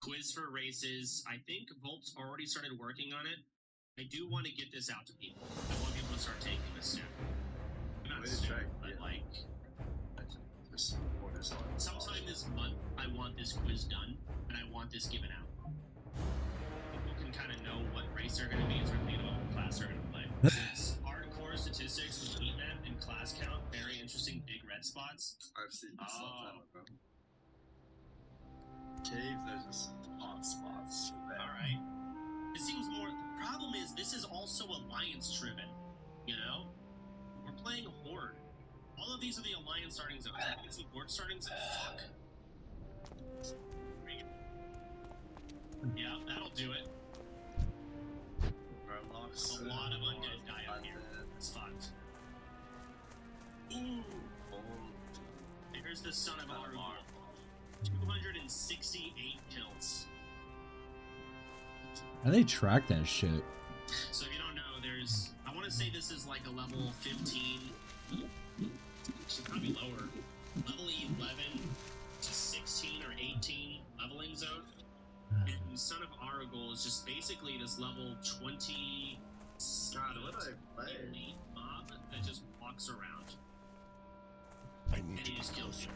quiz for races. I think Volt's already started working on it. I do want to get this out to people. I want people to start taking this soon. Not soon, but like sometime this month, I want this quiz done, and I want this given out. People can kind of know what race they're going to be and sort of know what class they're going to play. It's hardcore statistics with heat map and class count. Very interesting big red spots. I've seen this stuff. Caves are just hot spots. Alright. It seems more... The problem is, this is also alliance-driven, you know? We're playing Horde. All of these are the alliance starting zones. I get some Horde starting zones. Fuck. Yeah, that'll do it. A lot of undead die out here. It's fucked. Ooh! Here's the son of our 268 kills. How do they track that shit? So if you don't know, there's... I want to say this is like a level 15... Should probably lower. Level 11 to 16 or 18 leveling zone. And Son of Aragol is just basically this level 20... God, what did I play? Elite mob that just walks around. I need and he just kills you.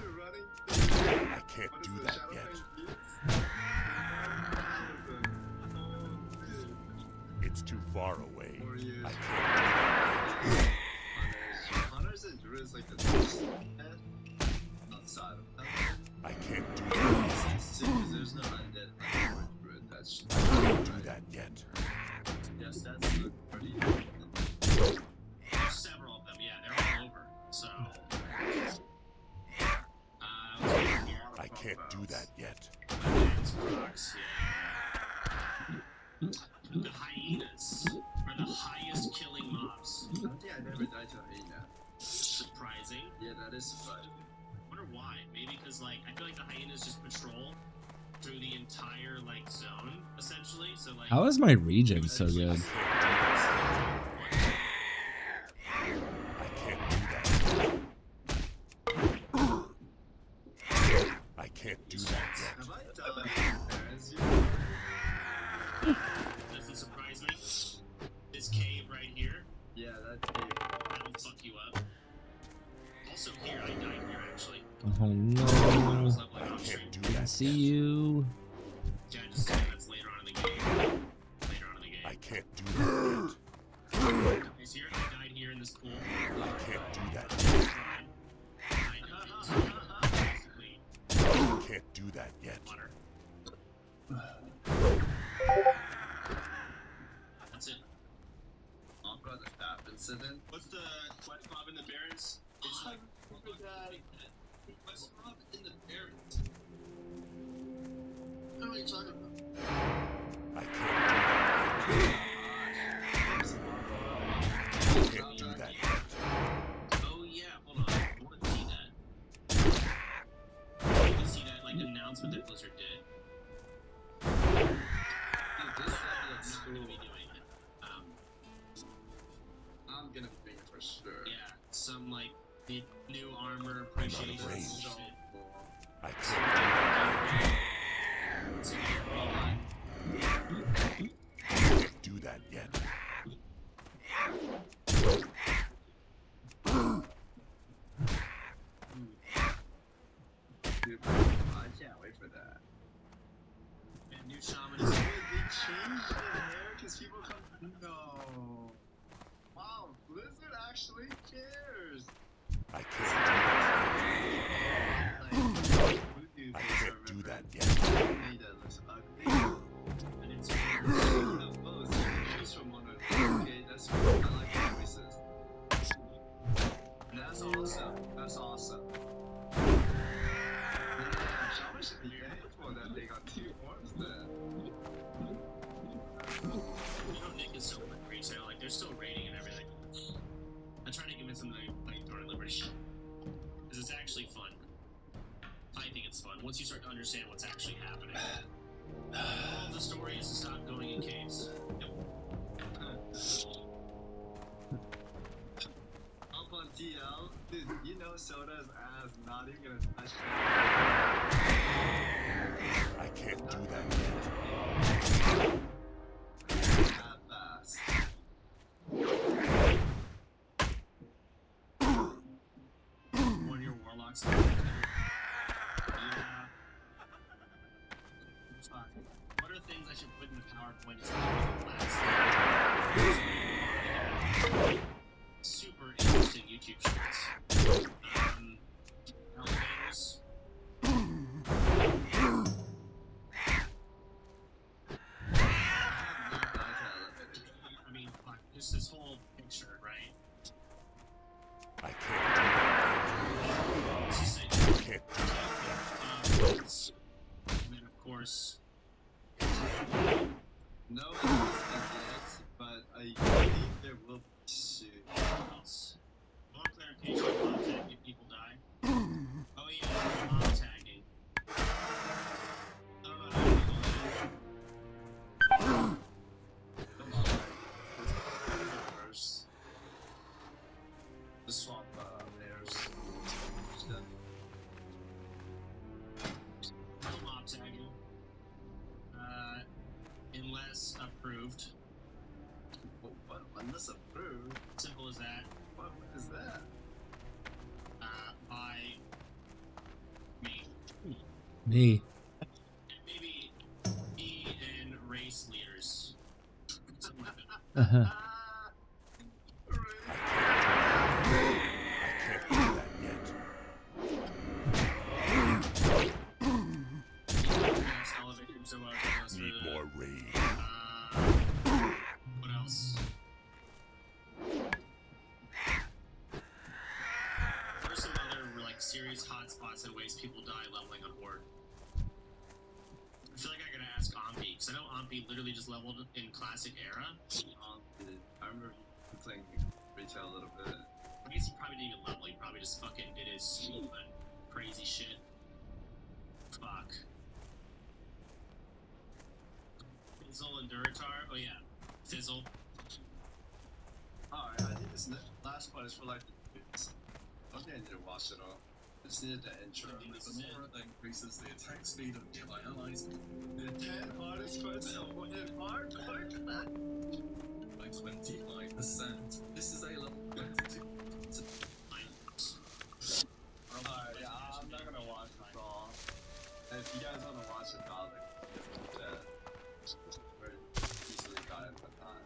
I can't do that yet. It's too far away. I can't do that. Hunters and druids like the first outside of them. I can't do that. There's no undead druid. That's I can't do that yet. yes, that's the pretty. There's several of them, yeah, they're all over. So I can't do that yet. The hyenas are the highest killing mobs. I think I never died to a hyena. Surprising. Yeah, that is surprising. I wonder why. Maybe because like I feel like the hyenas just patrol through the entire like zone, essentially. So like How is my region so good? I can't do that. I can't do that yet. Have I done parents yet? Doesn't surprise me. This cave right here, Yeah, that cave. that'll fuck you up. Also here, I died here actually. Oh When I no. was leveling I up stream. can't do that See yet. you. Yeah, just that's later on in the game. Later on in the game. I can't do that yet. Is here? I died here in this pool. I can't do that I yet. tried. I died into basically I can't do that yet. water. That's it. I've got the tap incident. What's the Quest Mob in the Barrens? It's like Quest Mob in the Barrens. What are you talking about? I can't do that yet. Oh yeah, hold on. I want to see that. I want to see that like announcement that Blizzard did. Dude, this level I'm is not cool. gonna be doing it. I'm gonna be doing it for sure. Yeah, some like the new armor appreciation Range. shit. I can't do that yet. Dude, I can't wait for that. And new shaman Dude, is they changed the hair because people come. No. Wow, Blizzard actually cares. I can't do that yet. Hey, that looks ugly. and it's No, both. Choose from one of them. Okay, that's cool. I like the choices. That's awesome. That's awesome. Yeah, Shaman should be thankful that they got 2 forms then. you know Nick is so quick retail, like they're still rating and everything. I try to convince them to play Thorn and Liberty. Because it's actually fun. I think it's fun once you start to understand what's actually happening. All of the story is to stop going in caves. Yep. Soda's ass, not even gonna touch it. I can't do that That fast. One of your warlocks. Yeah. Fuck. What are things I should put in the PowerPoint? Super interesting YouTube shorts. Elevators. I mean, fuck. Just this whole picture, right? yet. I can't Let's just say, do that. and then of course, No announcement yet, but I believe there will be soon. what else? More clarification on mob tagging if people die. Oh yeah, mob tagging. I don't know how to handle that. Come on. First. Just swap layers. Just done. No mob tagging. Unless approved. What? Unless approved? Simple as that. What is that? By me. Me. Maybe me and race leaders. Something like that. Uh-huh. I can't do that yet. Next elevator, so else Need for the, more raid. what else? What are some other like serious hotspots and ways people die leveling on Horde? I feel like I gotta ask Ompi, because I know Ompi literally just leveled in Classic Era. I remember playing retail a little bit. I guess he probably didn't even level, he probably just fucking did his sweet but crazy shit. Fuck. Fizzle and Duratar? Oh yeah. Fizzle. Alright, I think this last part is for like the dudes. I don't think I need to watch it all. I just needed the intro. I think this The is it. more that increases the attack speed of nearby allies The 10 hardest quests on hardcore class. by 25%. This is a level 22. Alright, yeah, I'm not gonna watch it all. And if you guys wanna watch it, I'll like, very easily got it by time.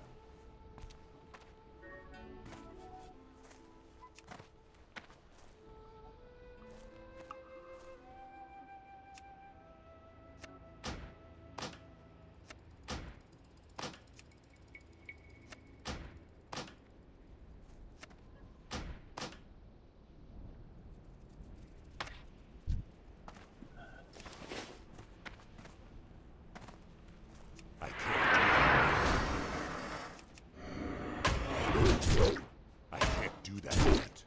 I can't do that yet.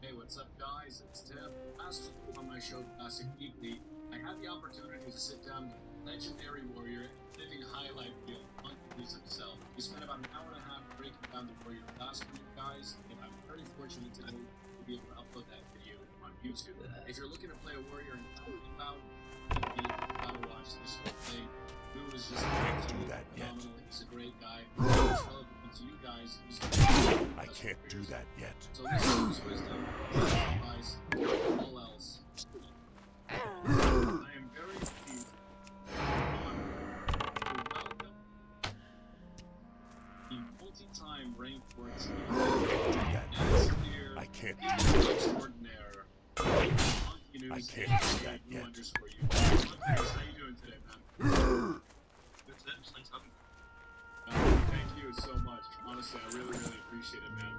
Hey, what's up, guys? It's Tim. Last week on my show, Classic Weekly, I had the opportunity to sit down with legendary warrior, living highlight reel, Monkeys himself. We spent about an hour and a half breaking down the warrior class for you guys, and I'm very fortunate today to be able to upload that video on YouTube. If you're looking to play a warrior in Battle, you gotta watch this whole thing. Lou is just Can't do that yet. phenomenal. He's a great guy. He's relevant to you guys. He's I can't do that yet. so this is his wisdom, advice, all else. I am very pleased to welcome the multi-time ranked 14 I can't do Engineer extraordinaire. Monkey News I can't do that aka yet. Underscore you. Monkey News, how you doing today, man? Good tips, thanks, Ompi. Thank you so much. Honestly, I really appreciate it, man.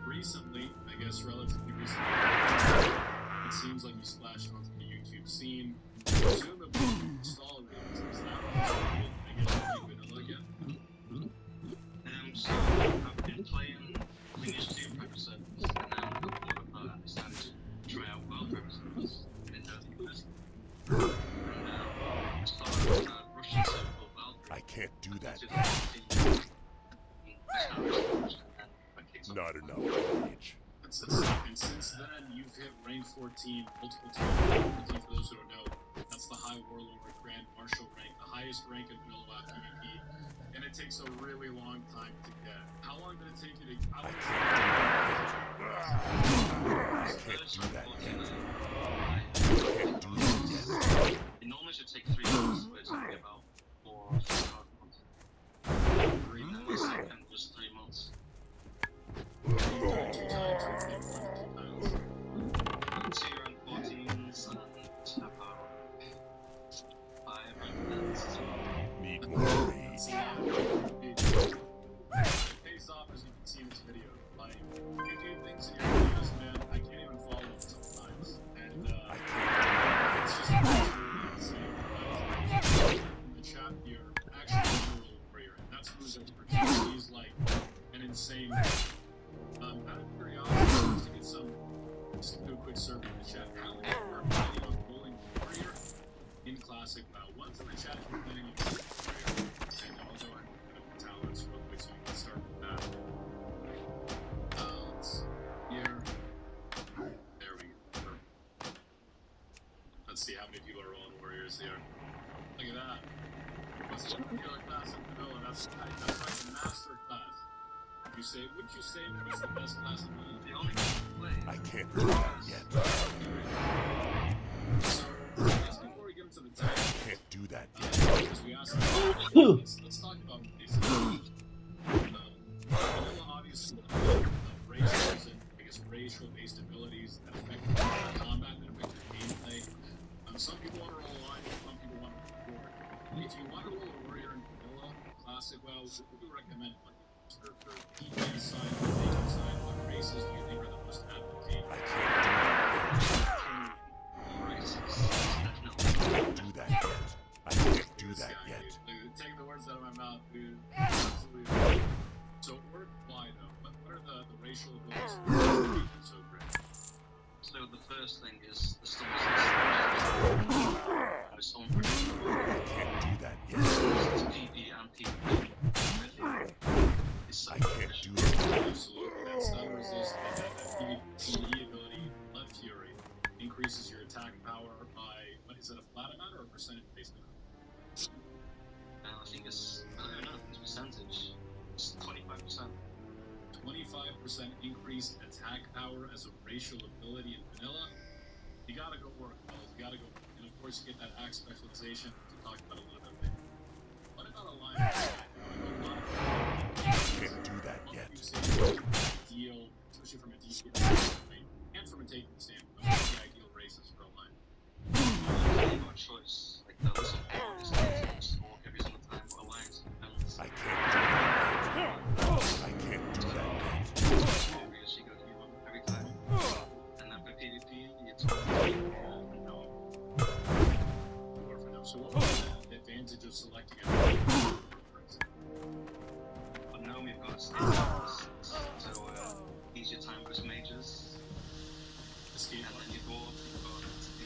Recently, I guess relatively recently, it seems like you splashed onto the YouTube scene. Presumably, install ratings. Is that what I guess you're pretty good to look at? can't do that. 2014. Not enough rage. And since then, you've hit rank 14 multiple times. 14, for those who don't know, that's the High Warlord Grand Marshal rank, the highest rank in vanilla PvP, and it takes a really long time to get. How long did it take you to? How long I can't do that yet. I can't do that yet. It normally should take 3 months, but it's only about 4 or 5 months. 3 And months? the second was 3 months. You've done it 2 times, or maybe 1 or 2 times. 2 rank 14s and about 5 rank 10s as well. Need more rage. It pays off, as you can see in this video. Like, you do things in your videos, man, I can't even follow them sometimes. And, it's just really insane. In the chat here, actually, a warrior, and that's who's expertise. He's like an insane. Out of curiosity, just to get just do a quick survey in the chat. How many are planning on rolling warrior in Classic WoW? One's in the chat if you're planning on rolling warrior. And I'll go ahead and put up the talents real quick so we can start with that. Let's here. There we go. Let's see how many people are rolling warriors here. Look at that. What's the regular class in vanilla? That's like the master class. Would you say it's the best class in vanilla? The only way. I can't do that yet. So, just before we get into the I tag, can't do that yet. because we asked let's talk about basic. Vanilla obviously racials and I guess racial-based abilities that affect your combat, that affect your gameplay. Some people want to roll line, some people want to roll forward. If you want to roll a warrior in vanilla, classic, well, what would you recommend? For PvP side, for making side, what races do you think are the most advantageous? I can't do that yet. I can't do that yet. Dude, take the words out of my mouth, dude. Absolutely. So, why though? What are the racial abilities for making so great? So the first thing is the stance. It's unpredictable. I can't do that yet. It's PvP and PvP. I can't do that. Absolutely. That stun resist and that PvE ability, Blood Fury, increases your attack power by, what is it, a flat amount or a percentage based amount? I think it's, I don't know, it's percentage. It's 25%. 25% increased attack power as a racial ability in vanilla. You gotta go work, fellas. You gotta go work. And of course, you get that axe specialization, which we talked about a little bit later. What about alliance? I can't do that yet. Deal, especially from a DP standpoint, and from a taking standpoint, what are the ideal races for alliance? You've got a choice. Like, the list of is just walk every single time, but alliance depends. I can't do that yet. I can't do that yet. Areas you go hero every time. And then for PvP, it's no. Or for them. So what was the advantage of selecting a But now we've got stages, so easier time with mages. escape? And then you've got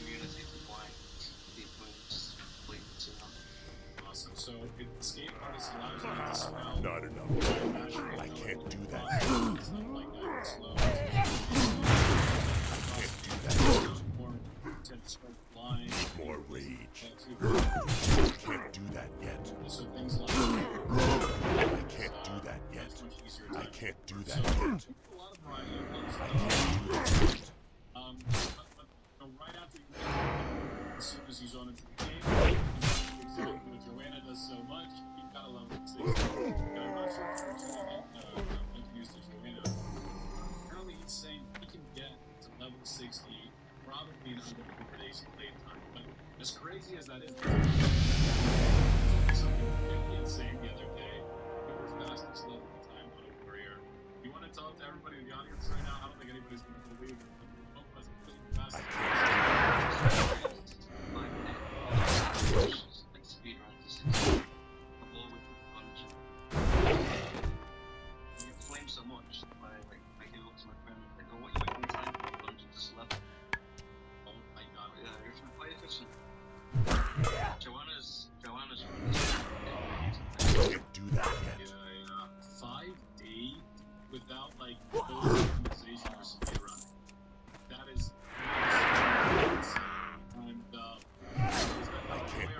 immunity to blind, deep wounds, bleeds, Awesome. So escape artist allows you to spell. Not enough. I can't do that. Stuff like that. It's slow. I can't do that. More tend to start blind. More rage. Too. I can't do that yet. So things like I can't do that yet. it's much easier I to can't do So, that yet. a lot of variety of things. I can't do that yet. But right after you as soon as you zone into the game, exactly what Joanna does so much, you gotta love it. I'm not sure if you're introduced to Joanna. Apparently he's saying he can get to level 60 probably in under 4 days of playtime. But as crazy as that is, something really insane the other day. Your fastest level time on a warrior. You want to tell it to everybody in the audience right now? I don't think anybody's going to believe it. What was it? Fastest. like speed run to 60. A ball with punch. You flame so much by like making it up to my friend. Like, oh, what you waiting time for a dungeon just left. Oh my god. Yeah, you're quite efficient. Joanna's run is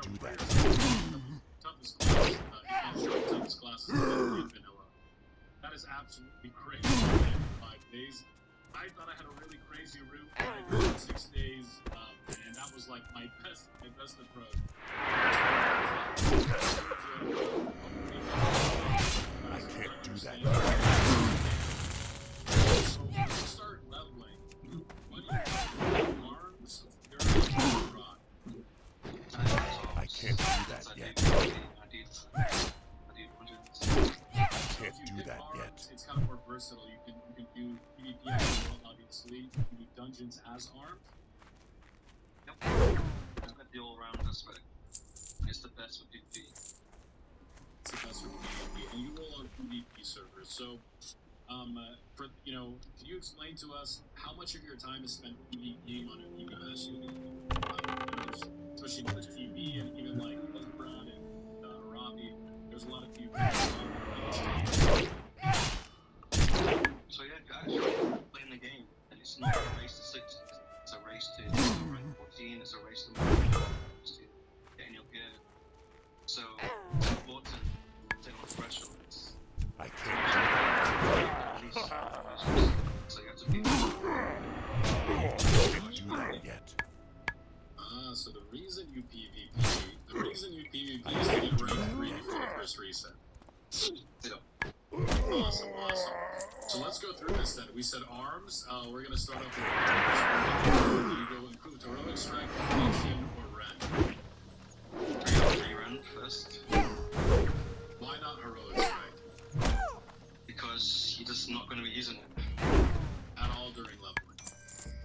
do that. Toughest class, toughest classes in vanilla. That is absolutely crazy. 5 days. I thought I had a really crazy route. I did 6 days, and that was like my best approach. I can't do that. So when you start leveling, what do you do? Arms, rock. I can't do that yet. I Can't do that yet. It's kind of more versatile. You can do PvP as well, obviously. You can do dungeons as arms. Yep. It's got the all-round aspect. It's the best for PvP. It's the best for PvP, and you roll on PvP servers. So, can you explain to us how much of your time is spent PvP on a PvP? Especially with TB and even like Brown and Robbie. There's a lot of PvP. So yeah, actually playing the game, and it's not a race to 6, it's a race to rank 14, it's a race to getting your gear. So it's important to stay on the thresholds. I can't At least, so you have to be. do that yet. So the reason you PvP is to get rank 3 before the first reset. Awesome. So let's go through this then. We said arms. We're gonna start off with arms. You go improved heroic strike, function, or rend. 3 rend first. Why not heroic strike? Because you're just not going to be using it. At all during leveling.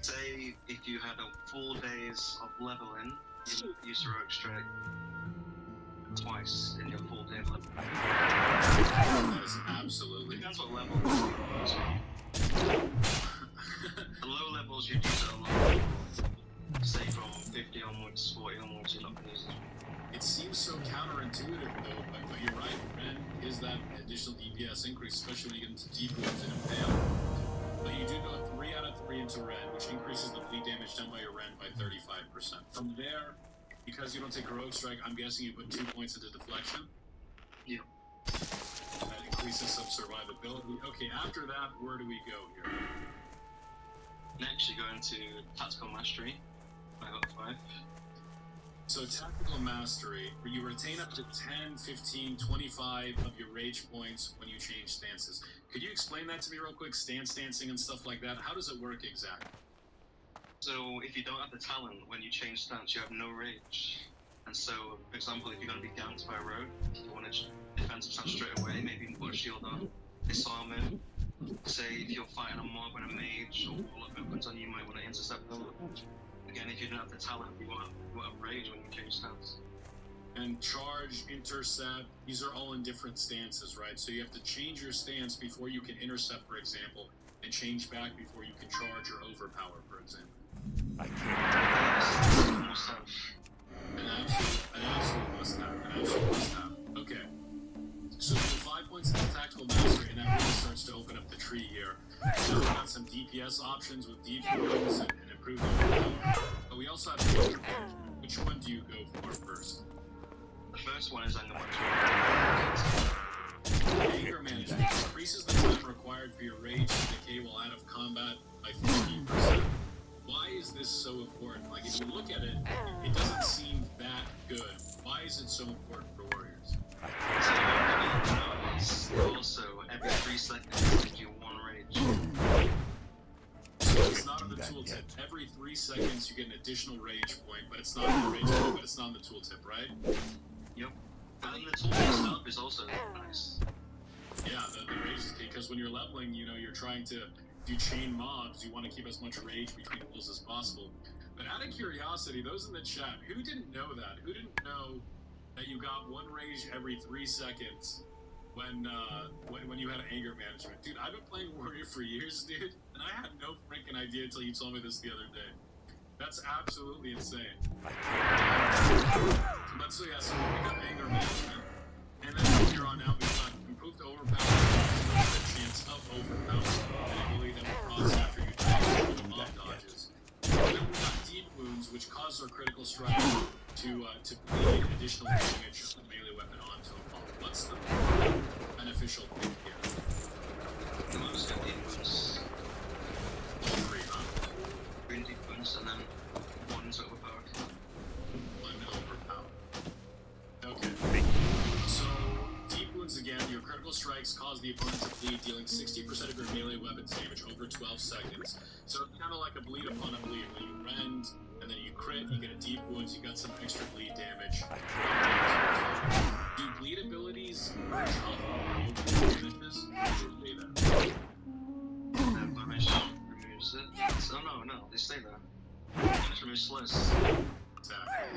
Say if you had a full days of leveling, you would use heroic strike twice in your full day of leveling. That is absolutely. Depends what level. The low levels you'd use it a lot. Say from 50 onwards, 40 onwards, you're not going to use it. It seems so counterintuitive though, but you're right. Rend is that additional DPS increase, especially when you get into deep wounds and impale. But you do go 3 out of 3 into Rend, which increases the bleed damage done by your Rend by 35%. From there, because you don't take heroic strike, I'm guessing you put 2 points into deflection. Yeah. That increases some survivability. Okay, after that, where do we go here? Next, you go into tactical mastery. I got 5. So tactical mastery, where you retain up to 10, 15, 25 of your rage points when you change stances. Could you explain that to me real quick? Stance dancing and stuff like that. How does it work exactly? So if you don't have the talent, when you change stance, you have no rage. And so, for example, if you're going to be ganked by a rogue, you want to defend some stance straight away, maybe you can put a shield on, disarm him. Say if you're fighting a mob and a mage or all of opens on you, might want to intercept them. Again, if you don't have the talent, you won't have rage when you change stance. And charge, intercept, these are all in different stances, right? So you have to change your stance before you can intercept, for example, and change back before you can charge or overpower, for example. I can't. An absolute must-have. Okay. So you have 5 points in the tactical mastery, and that really starts to open up the tree here. Now we've got some DPS options with deep wounds and improved overpower. But we also have anger management. Which one do you go for first? The first one is anger management. Anger management increases the time required for your rage to decay while out of combat by 15%. Why is this so important? Like, if you look at it, it doesn't seem that good. Why is it so important for warriors? So also, every 3 seconds, gives you 1 rage. So it's not on the tooltip. Every 3 seconds you get an additional rage point, but it's not on the rage point, but it's not on the tooltip, right? Yep. And the tooltip itself is also nice. Yeah, the rage is key, because when you're leveling, you're trying to do chain mobs, you want to keep as much rage between walls as possible. But out of curiosity, those in the chat, who didn't know that? Who didn't know that you got 1 rage every 3 seconds when you had anger management? Dude, I've been playing Warrior for years, dude, and I had no freaking idea until you told me this the other day. That's absolutely insane. But so yeah, so we got anger management, and then from here on out, we've got improved overpower, a chance of overpower, and ability that will cross after you die with the mob dodges. And then we've got deep wounds, which cause our critical strike to to bleed additional damage of the melee weapon onto a mob. What's the more beneficial thing here? The most get deep wounds, All three, huh? 3 deep wounds, and then 1's overpowered. Overpowered. Okay. So, deep wounds again, your critical strikes cause the opponent to bleed, dealing 60% of your melee weapons damage over 12 seconds. So it's kind of like a bleed upon a bleed. When you rend, and then you crit, you get a deep wounds, you got some extra bleed damage. Do bleed abilities damages? Usually that. Blemish removes it. So no, they stay there. Blemish removes slows.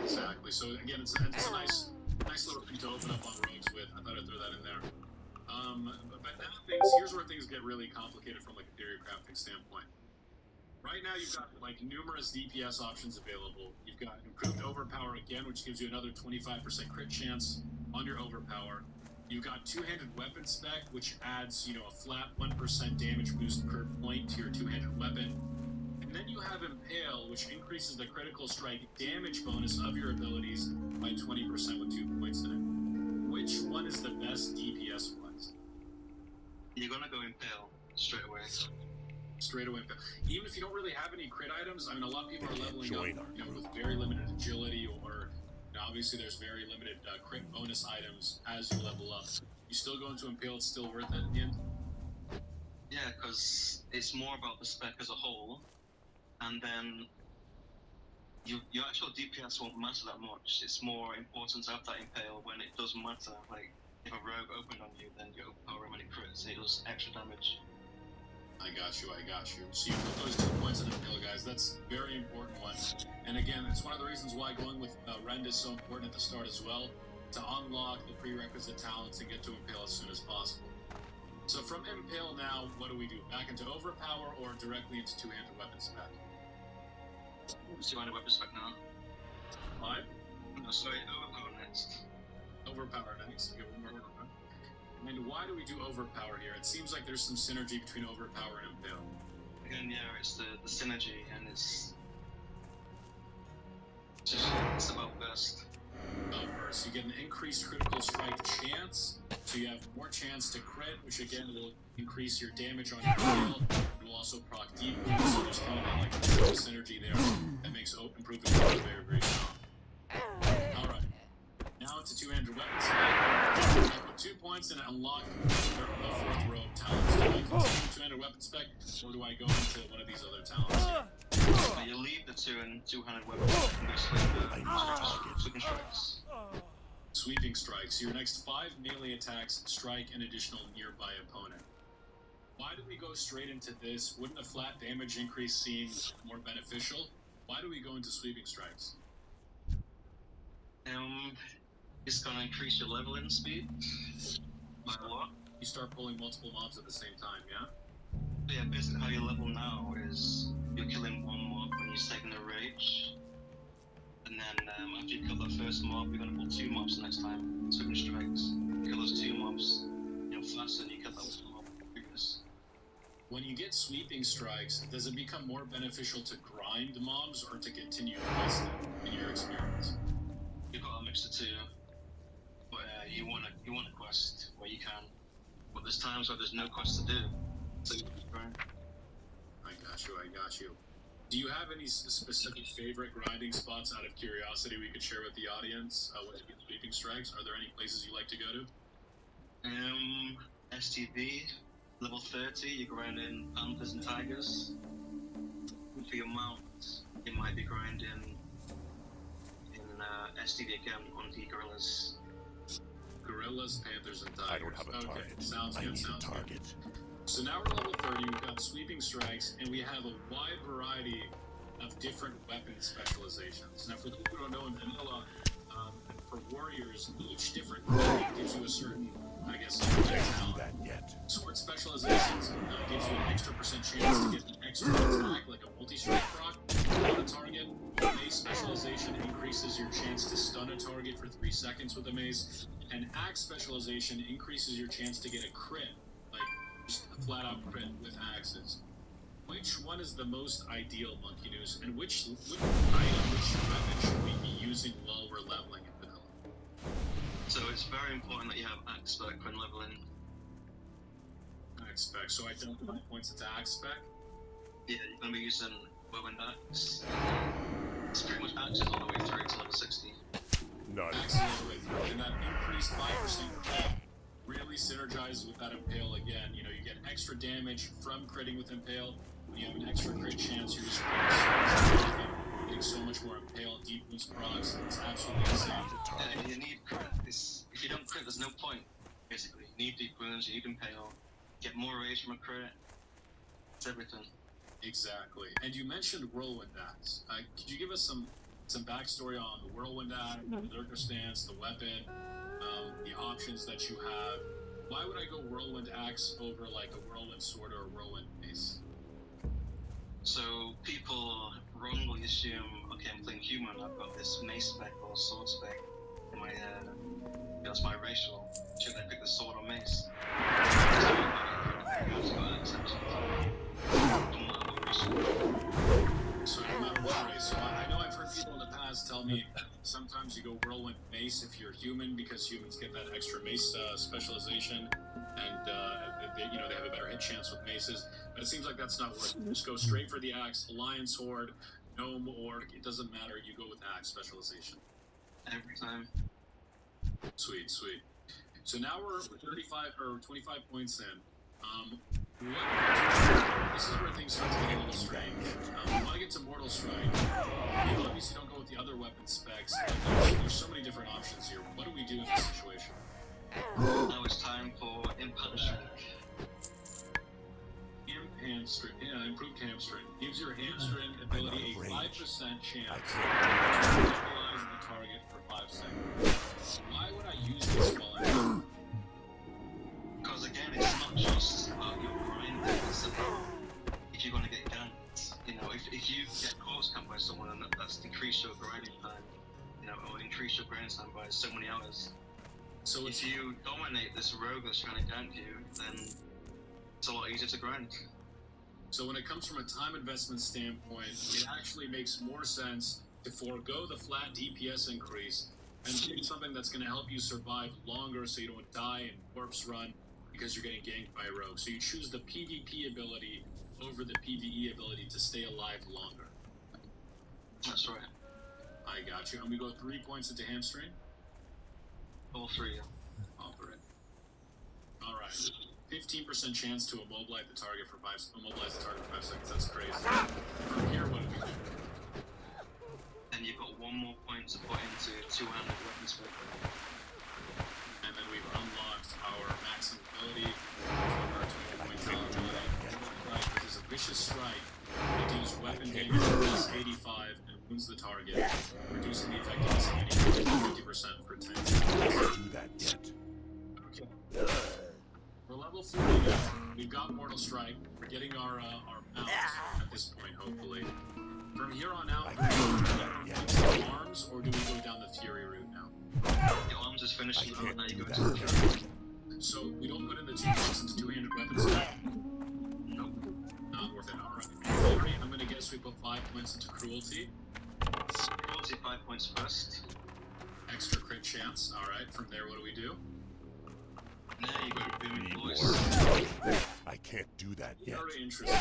Exactly. So again, it's a nice little thing to open up on rogues with. I thought I'd throw that in there. But now here's where things get really complicated from like a theory crafting standpoint. Right now you've got like numerous DPS options available. You've got improved overpower again, which gives you another 25% crit chance on your overpower. You've got two-handed weapon spec, which adds, a flat 1% damage boost per point to your two-handed weapon. And then you have Impale, which increases the critical strike damage bonus of your abilities by 20% with 2 points in it. Which one is the best DPS-wise? You're gonna go Impale straight away. Straight away Impale. Even if you don't really have any crit items, a lot of people are leveling up, with very limited agility, or obviously there's very limited crit bonus items as you level up. You still go into Impale, it's still worth it in the end? Yeah, because it's more about the spec as a whole, and then your actual DPS won't matter that much. It's more important to have that Impale when it does matter. Like, if a rogue opened on you, then you overpower him when he crits, it does extra damage. I got you. So you put those 2 points in Impale, guys. That's a very important one. And again, it's one of the reasons why going with Rend is so important at the start as well, to unlock the prerequisite talents and get to Impale as soon as possible. So from Impale now, what do we do? Back into Overpower or directly into two-handed weapon spec? Two-handed weapon spec now. 5? No, sorry, overpower next. Overpower next. Okay, one more overpower. And why do we do Overpower here? It seems like there's some synergy between Overpower and Impale. Again, yeah, it's the synergy, and it's about burst. About burst. You get an increased critical strike chance, so you have more chance to crit, which again will increase your damage on your kill. It will also proc deep wounds, so there's kind of like a synergy there that makes improving very, very strong. Alright. Now it's a two-handed weapon spec. I put 2 points and unlock the fourth row of talents. Do I continue two-handed weapon spec, or do I go into one of these other talents here? But you leave the two-handed weapon spec and basically sweeping strikes. Sweeping strikes. Your next 5 melee attacks strike an additional nearby opponent. Why do we go straight into this? Wouldn't a flat damage increase seem more beneficial? Why do we go into sweeping strikes? It's gonna increase your leveling speed by a lot. You start pulling multiple mobs at the same time, yeah? But yeah, basically how you level now is you're killing one mob when you're taking the rage. And then after you kill that first mob, you're gonna pull 2 mobs the next time. Sweeping strikes. You kill those 2 mobs, faster than you kill that mob previous. When you get sweeping strikes, does it become more beneficial to grind mobs or to continue to quest them, in your experience? You've got a mix of 2. But you wanna quest where you can. But there's times where there's no quest to do. So you just grind. I got you. Do you have any specific favorite grinding spots out of curiosity we could share with the audience when you get sweeping strikes? Are there any places you like to go to? STV, level 30, you're grinding Panthers and Tigers. For your mount, you might be grinding in STV again on the Gorillas. Gorillas, Panthers, and Tigers. I don't have a Okay, target. sounds I good, need sounds a good. target. So now we're level 30, we've got sweeping strikes, and we have a wide variety of different weapon specializations. Now for those who don't know, in vanilla, and for warriors, each different weapon gives you a certain, I can't talent. do that yet. Sword specializations gives you an extra % chance to get an extra attack, like a multi-strike proc on a target. Mace specialization increases your chance to stun a target for 3 seconds with a mace. And axe specialization increases your chance to get a crit, like just a flat-out crit with axes. Which one is the most ideal, Monkey News, and which item, which weapon should we be using while we're So it's very important that you have axe spec when leveling. Axe spec. So I don't put points into axe spec. Yeah, you're gonna be using whirlwind axe. It's pretty much axes all the way through to level 60. None. Axes all the way through, and that increased 5% crit really synergizes with that impale again. You know, you get extra damage from critting with impale. When you have an extra crit chance, you're just getting so much more impale, deep wounds procs. It's absolutely insane. Yeah, you need crit. If you don't crit, there's no point. Basically, you need deep wounds, you need impale. Get more rage from a crit. It's everything. Exactly. And you mentioned whirlwind axe. Could you give us some backstory on the whirlwind axe, the lurker stance, the weapon, the options that you have? Why would I go whirlwind axe over like a whirlwind sword or a whirlwind mace? So people wrongly assume, okay, I'm playing human, I've got this mace spec or sword spec in my that's my racial. Should I pick the sword or mace? So no matter what race. So I know I've heard people in the past tell me sometimes you go whirlwind mace if you're human because humans get that extra mace specialization, and they have a better hit chance with maces. But it seems like that's not working. Just go straight for the axe, alliance horde, gnome orc. It doesn't matter. You go with axe specialization. Every time. Sweet. So now we're 35 or 25 points in. This is where things start to get a little strange. We want to get to Mortal Strike. We obviously don't go with the other weapon specs, but there's so many different options here. What do we do in this situation? Now it's time for Impact Strike. Improved hamstring. Gives your hamstring ability a 5% chance to stabilize the target for 5 seconds. Why would I use this while I'm... Because again, it's not just about your grind, it's about if you're going to get ganked. You know, if you get close camped by someone and that's decreased your grinding time, you know, or increase your grinding time by so many hours. So if you dominate this rogue that's trying to gank you, then it's a lot easier to grind. So when it comes from a time investment standpoint, it actually makes more sense to forego the flat DPS increase and do something that's going to help you survive longer so you don't die and corpse run because you're getting ganked by a rogue. So you choose the PvP ability over the PvE ability to stay alive longer. That's right. I got you. And we go 3 points into hamstring? All three. All three. All right. 15% chance to immobilize the target for 5 seconds. That's crazy. From here, what do we do? And you've got one more point to put into two-handed weapon spec. And then we've unlocked our maximum ability for our 20-point talent ability. Right, which is a vicious strike. It deals weapon damage plus 85 and wounds the target, reducing the effectiveness of any weapon 50% for 10 seconds. Do that yet. Okay. We're level 40 now. We've got Mortal Strike. We're getting our mount at this point, hopefully. From here on out, do we go arms, or do we go down the Fury route now? Your arms is finishing up, now you go into the Fury. So we don't put in the 2 points into two-handed weapons now? Nope. Not worth it. Alright. Fury, I'm gonna guess we put 5 points into Cruelty. Cruelty 5 points first. Extra crit chance. Alright, from there, what do we do? Now you go to Booming Need Voice. more. I can't do that yet. Very interesting.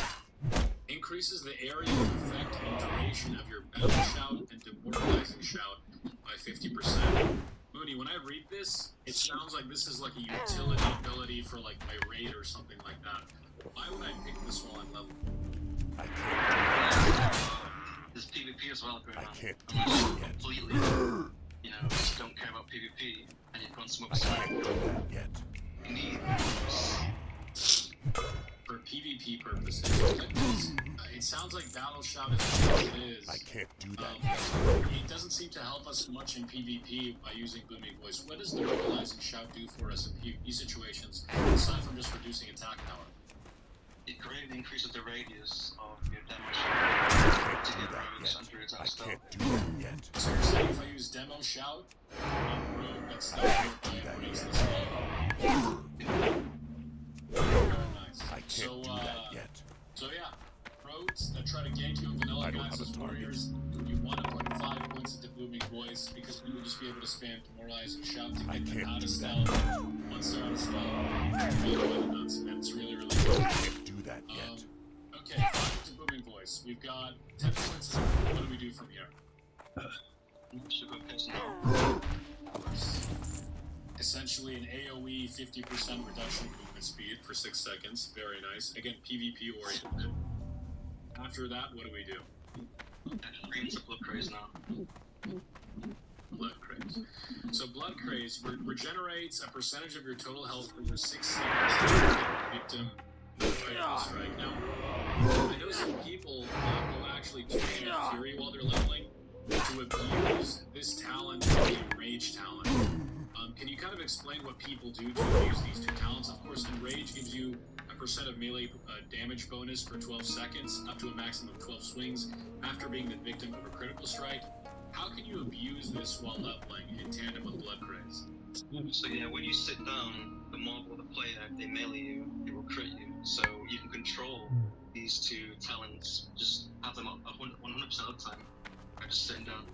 Increases the area of effect and duration of your battle shout and demoralizing shout by 50%. Mooney, when I read this, it sounds like this is like a utility ability for like my raid or something like that. Why would I pick this while I'm level? I can't. There's PvP as well going on. I can't do Unless you that yet. completely, you know, just don't care about PvP and you've gone some other I side. can't do that yet. You need For PvP purposes, it sounds like Battle Shout is as it is. I can't do that yet. It doesn't seem to help us much in PvP by using Booming Voice. What does the Demoralizing Shout do for us in PvP situations, aside from just reducing attack power? it greatly increases the radius of your damage to get rogues under its I own spell. can't do that yet. So you're saying if I use Demo Shout on a rogue that's not going breaks the spell? Very nice. I can't do that yet. So yeah, pro rogues that try to gank you in vanilla I don't guys have a as target. warriors, you want to put 5 points into Booming Voice because you will just be able to spam demoralize and shout to I get them can't out do of that. stealth. Once they're out of stealth, you really not spam. It's really, really good. I can't do that yet. Okay, 5 to Booming Voice. We've got 10 points. What do we do from here? Should go piss now. Essentially an AoE 50% reduction in movement speed for 6 seconds. Very nice. Again, PvP oriented. After that, what do we do? Green to blood craze now. Blood Craze. So Blood Craze regenerates a percentage of your total health over 6 seconds. Victim critical strike. Now, I know some people will actually do Fury while they're leveling to abuse this talent to be a rage talent. Can you kind of explain what people do to abuse these two talents? Of course, Enrage gives you a percent of melee damage bonus for 12 seconds, up to a maximum of 12 swings, after being the victim of a critical strike. How can you abuse this while leveling in tandem with Blood Craze? So yeah, when you sit down, the mob or the player, if they melee you, they will crit you. So you can control these two talents, just have them 100% of the time, by just sitting down.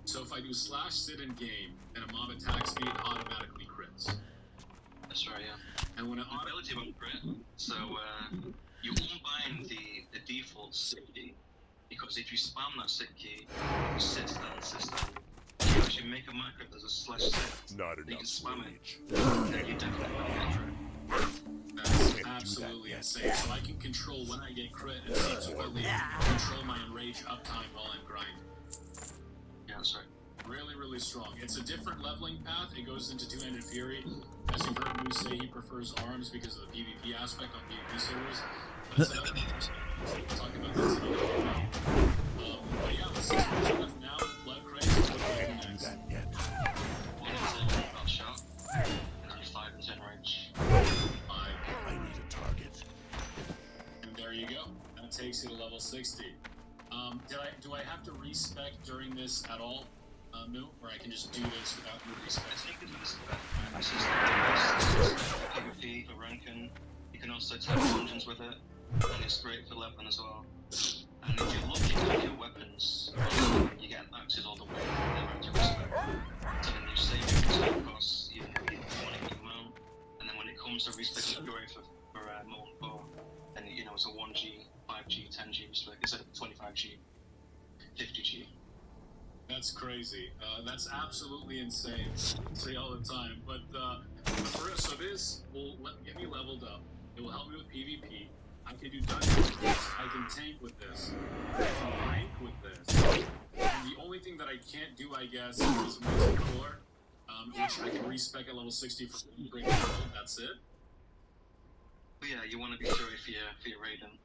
So if I do slash sit in game, and a mob attacks me, it automatically crits. That's right, yeah. And when it The ability won't crit, so you unbind the default sit key, because if you spam that sit key, you sit down, you actually make a macro there's a slash sit, Not you can enough spam rage. it, then you definitely won't get crit. That's absolutely insane. So I can control when I get crit and subsequently control my enrage uptime while I'm grinding. Yeah, that's right. Really, really strong. It's a different leveling path. It goes into Two-Handed Fury. As you've heard Moose say, he prefers arms because of the PvP aspect on PvP servers. But we'll talk about this another day. But yeah, with 6 points left now, Blood Craze, what do we do next? That yet. 1 in 10 about shot, and then 5 in 10 range. 5. I need a target. And there you go. That takes you to level 60. Do I have to respec during this at all, Moo? Or I can just do this without no I respec? think it's the best PvP for ranking. You can also tap dungeons with it, and it's great for leveling as well. And if you're lucky with your weapons, you get axes all the way, never have to respect. So then you save your respect costs, you want to get them out. And then when it comes to respecting the story for Molten Bow, then you know it's a 1G, 5G, 10G respect instead of 25G, 50G. That's crazy. That's absolutely insane. I say all the time. But for real, so this will get me leveled up. It will help me with PvP. I can do dungeons with this. I can tank with this. I can rank with this. And the only thing that I can't do, I guess, is multi-core, which I can respec at level 60 for break level. That's it. But yeah, you want to be sure if you're raiding.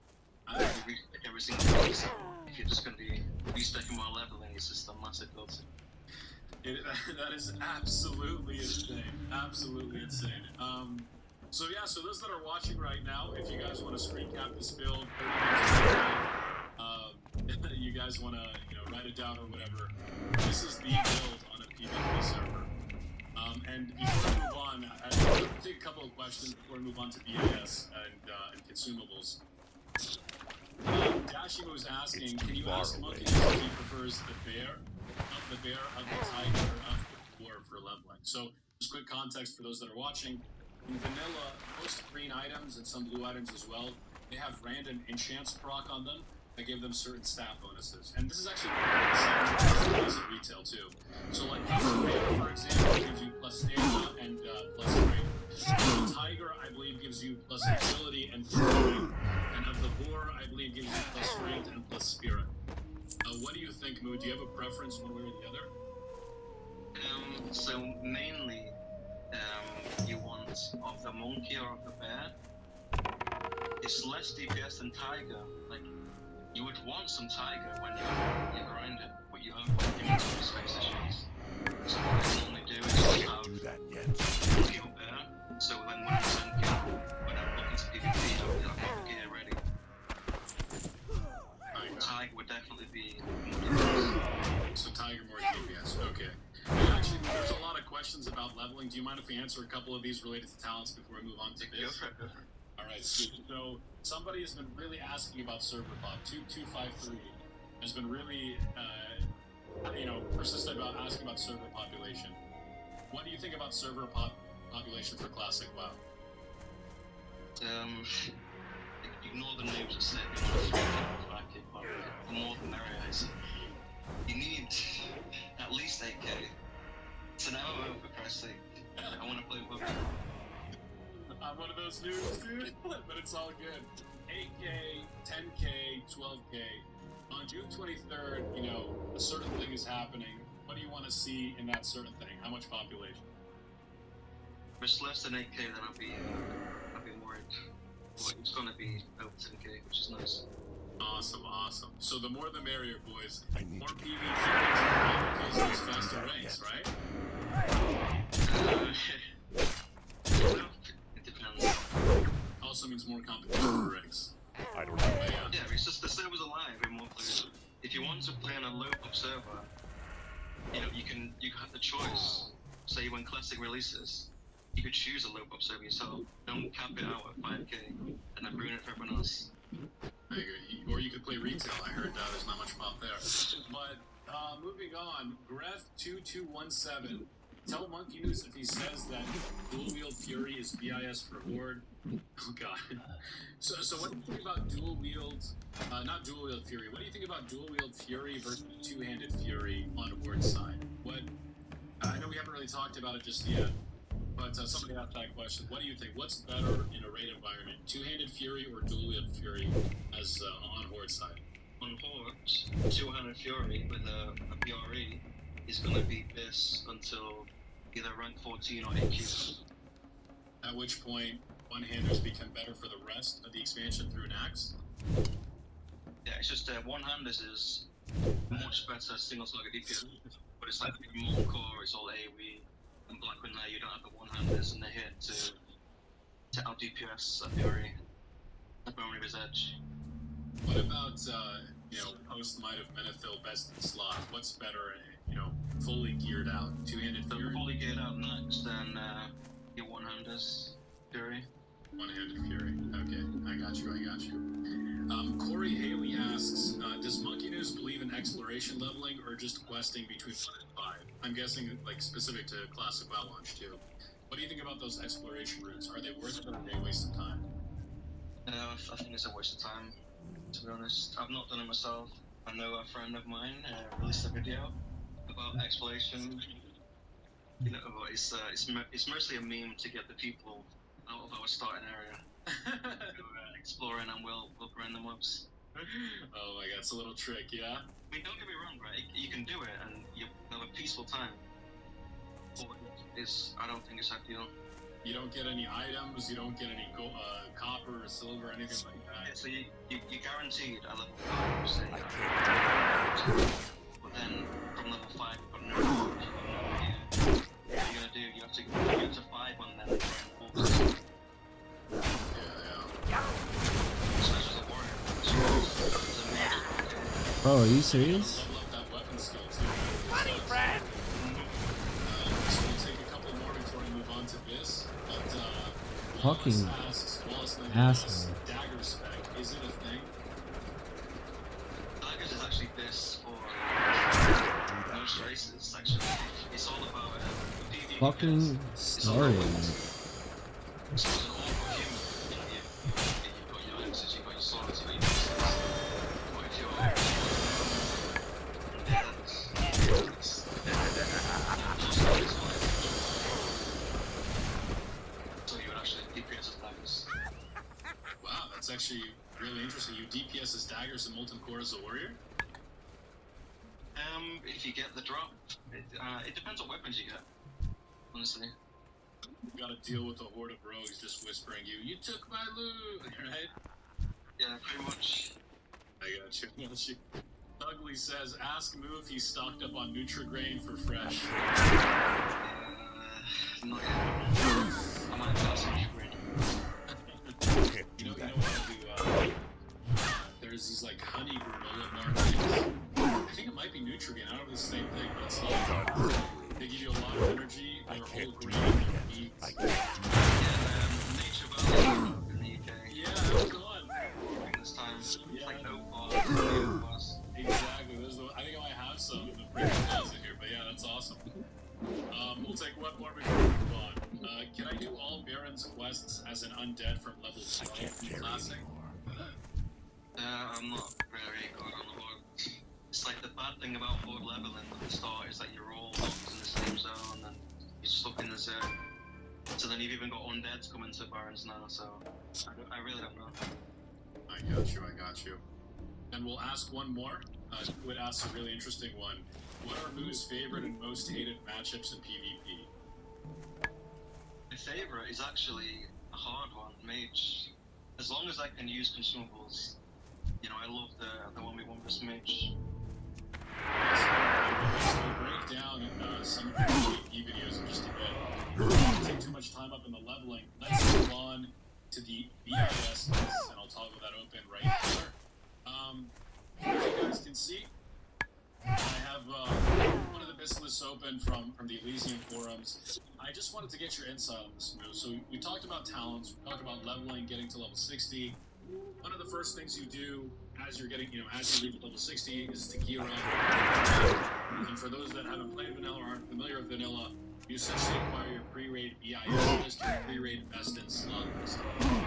I Respec every single piece. If you're just going to be respecting while leveling, it's just a massive filter. That is absolutely insane. Absolutely insane. So yeah, so those that are watching right now, if you guys want to screen cap this build, you guys want to write it down or whatever, this is the build on a PvP server. And before we move on, I'll take a couple of questions before we move on to BAS and consumables. Dashimo was asking, can you ask Monkey if he prefers the bear, of the tiger, or of the boar for leveling? So, just quick context for those that are watching. In vanilla, most green items and some blue items as well, they have random enchants proc on them that give them certain stat bonuses. And this is actually the same as in retail too. So like the bear, for example, gives you plus stamina and plus strength. The tiger, I believe, gives you plus agility and fury. And of the boar, I believe, gives you plus strength and plus spirit. What do you think, Moo? Do you have a preference one way or the other? So mainly, you want of the monkey or of the bear. It's less DPS than tiger. Like, you would want some tiger when you're grinding, but you have inventory space issues. So what I normally do is just have Do that yet. monkey or bear. So then when I'm sent when I'm looking to PvP, I've got the gear ready. Tiger would definitely be So Tiger more DPS. Okay. And actually, there's a lot of questions about leveling. Do you mind if we answer a couple of these related to talents before we move on to Go this? for it, go for it. All Alright, sweet. So, somebody has been really asking about server pop. 2253 has been really, persistent about asking about server population. What do you think about server population for Classic WoW? Ignore the news that say you want to back it, but the more the merrier. You need at least 8k. It's an hour for Christ's sake. I want to play PvP. I'm one of those noobs, dude, but it's all good. 8k, 10k, 12k. On June 23rd, a certain thing is happening. What do you want to see in that certain thing? How much population? If it's less than 8k, then I'll be worried. But it's gonna be over 10k, which is nice. Awesome. So the more the merrier, boys. More PvP makes those faster ranks, right? It depends. Also means more competition for ranks. I don't know. Yeah, it's just the server's alive in more players. If you want to play on a low-pop server, you have the choice. Say when Classic releases, you could choose a low-pop server yourself. Don't cap it out at 5k and then ruin it for everyone else. I agree. Or you could play retail. I heard there's not much pop there. But moving on, Gref2217. Tell Monkey News if he says that dual wield fury is BIS for horde. Oh god. So what do you think about dual wield? Not dual wield fury. What do you think about dual wield fury versus two-handed fury on horde side? I know we haven't really talked about it just yet. But somebody asked that question. What do you think? What's better in a raid environment? Two-handed fury or dual-wield fury as on horde side? On horde, two-handed fury with a PRE is going to be this until either rank 14 or AQ. At which point, one-handers become better for the rest of the expansion through an axe? Yeah, it's just one-handers is much better single-target DPS, but it's like more core, it's all AoE. And Blackwing there, you don't have the one-handers, and they hit to out DPS a Fury, at Bone River's Edge. What about, post Might of Menethil best in slot? What's better, fully geared out? Two-handed So Fury? fully geared out next, then your one-handers, Fury. One-handed Fury. Okay, I got you. Corey Haley asks, does Monkey News believe in exploration leveling or just questing between 1 and 5? I'm guessing specific to Classic WoW launch too. What do you think about those exploration routes? Are they worth it or are they a waste of time? I think it's a waste of time, to be honest. I've not done it myself. I know a friend of mine released a video about exploration. It's mostly a meme to get the people out of our starting area. Exploring and we'll random mobs. Oh my god, it's a little trick, yeah? I mean, don't get me wrong, right? You can do it and you'll have a peaceful time. But I don't think it's ideal. You don't get any items, you don't get any copper or silver or anything like that. Yeah, so you're guaranteed a level 5, say. But then from level 5, you've got no knowledge, you've got no idea. What are you gonna do? You have to get to 5 and then reinforce. Yeah. Especially as a warrior. It's a major. Bro, are you serious? Level up that weapon skill too. Money, friend! So we'll take a couple more before we move on to this. But Fucking Wallace asshole. dagger spec, is it a thing? Daggers is actually this for most races, actually. It's all about PvP. Fucking started. So it's an awful human. You've got your axes, you've got your swords, you've got your pieces. But if you're so you would actually DPS as daggers. Wow, that's actually really interesting. You DPS as daggers and Molten Core as a warrior? If you get the drop, it depends what weapons you get, honestly. You gotta deal with a horde of rogues just whispering you took my loot, right? Yeah, pretty much. I got you. Ugly says, ask Moo if he's stocked up on Nutrigrain for fresh. Not yet. I might have some brain. You know what I'll do? There's these like honey granola markets. I think it might be Nutrigrain. I don't know if it's the same thing, but it's like they give you a lot of energy. They're whole grain. Yeah, Nature Valley in the UK. We'll take one more before we move on. Can I do all Baron's quests as an undead from level 12 in Classic? I'm not very good on the horde. It's like the bad thing about horde leveling at the start is that you're all locked in the same zone and you're stuck in the zone. So then you've even got undeads coming to Barons now, so I really don't know. I got you. And we'll ask one more. Would ask a really interesting one. What are Moo's favorite and most hated matchups in PvP? My favorite is actually a hard one, Mage. As long as I can use consumables, you know, I love the 1v1 versus Mage. So we'll break down some of the PvP videos in just a bit. We don't take too much time up in the leveling. Let's move on to the BIS, and I'll toggle that open right here. As you guys can see, I have one of the best lists open from the Elysium forums. I just wanted to get your insight on this move. So we talked about talents, we talked about leveling, getting to level 60. One of the first things you do as you're getting, as you reach level 60 is to gear up. And for those that haven't played vanilla or aren't familiar with vanilla, you essentially acquire your pre-raid BIS list, your pre-raid best in slot list.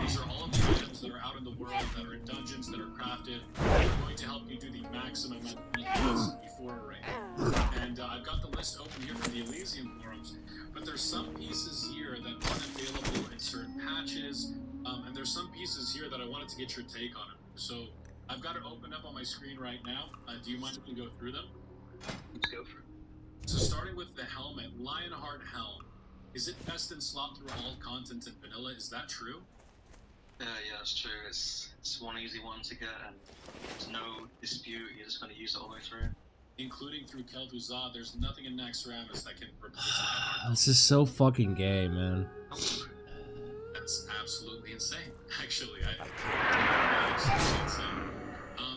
These are all of the items that are out in the world, that are in dungeons, that are crafted, that are going to help you do the maximum amount of BIS before a raid. And I've got the list open here for the Elysium forums, but there's some pieces here that aren't available in certain patches, and there's some pieces here that I wanted to get your take on it. So I've got it open up on my screen right now. Do you mind if we go through them? Let's go for it. So starting with the helmet, Lionheart Helm. Is it best in slot through all content in vanilla? Is that true? Yeah, it's true. It's one easy one to get, and there's no dispute. You're just going to use it all the way through. Including through Kel'Thuzad, there's nothing in Naxxramas that can replace Lionheart. This is so fucking gay, man. That's absolutely insane. Actually, absolutely insane.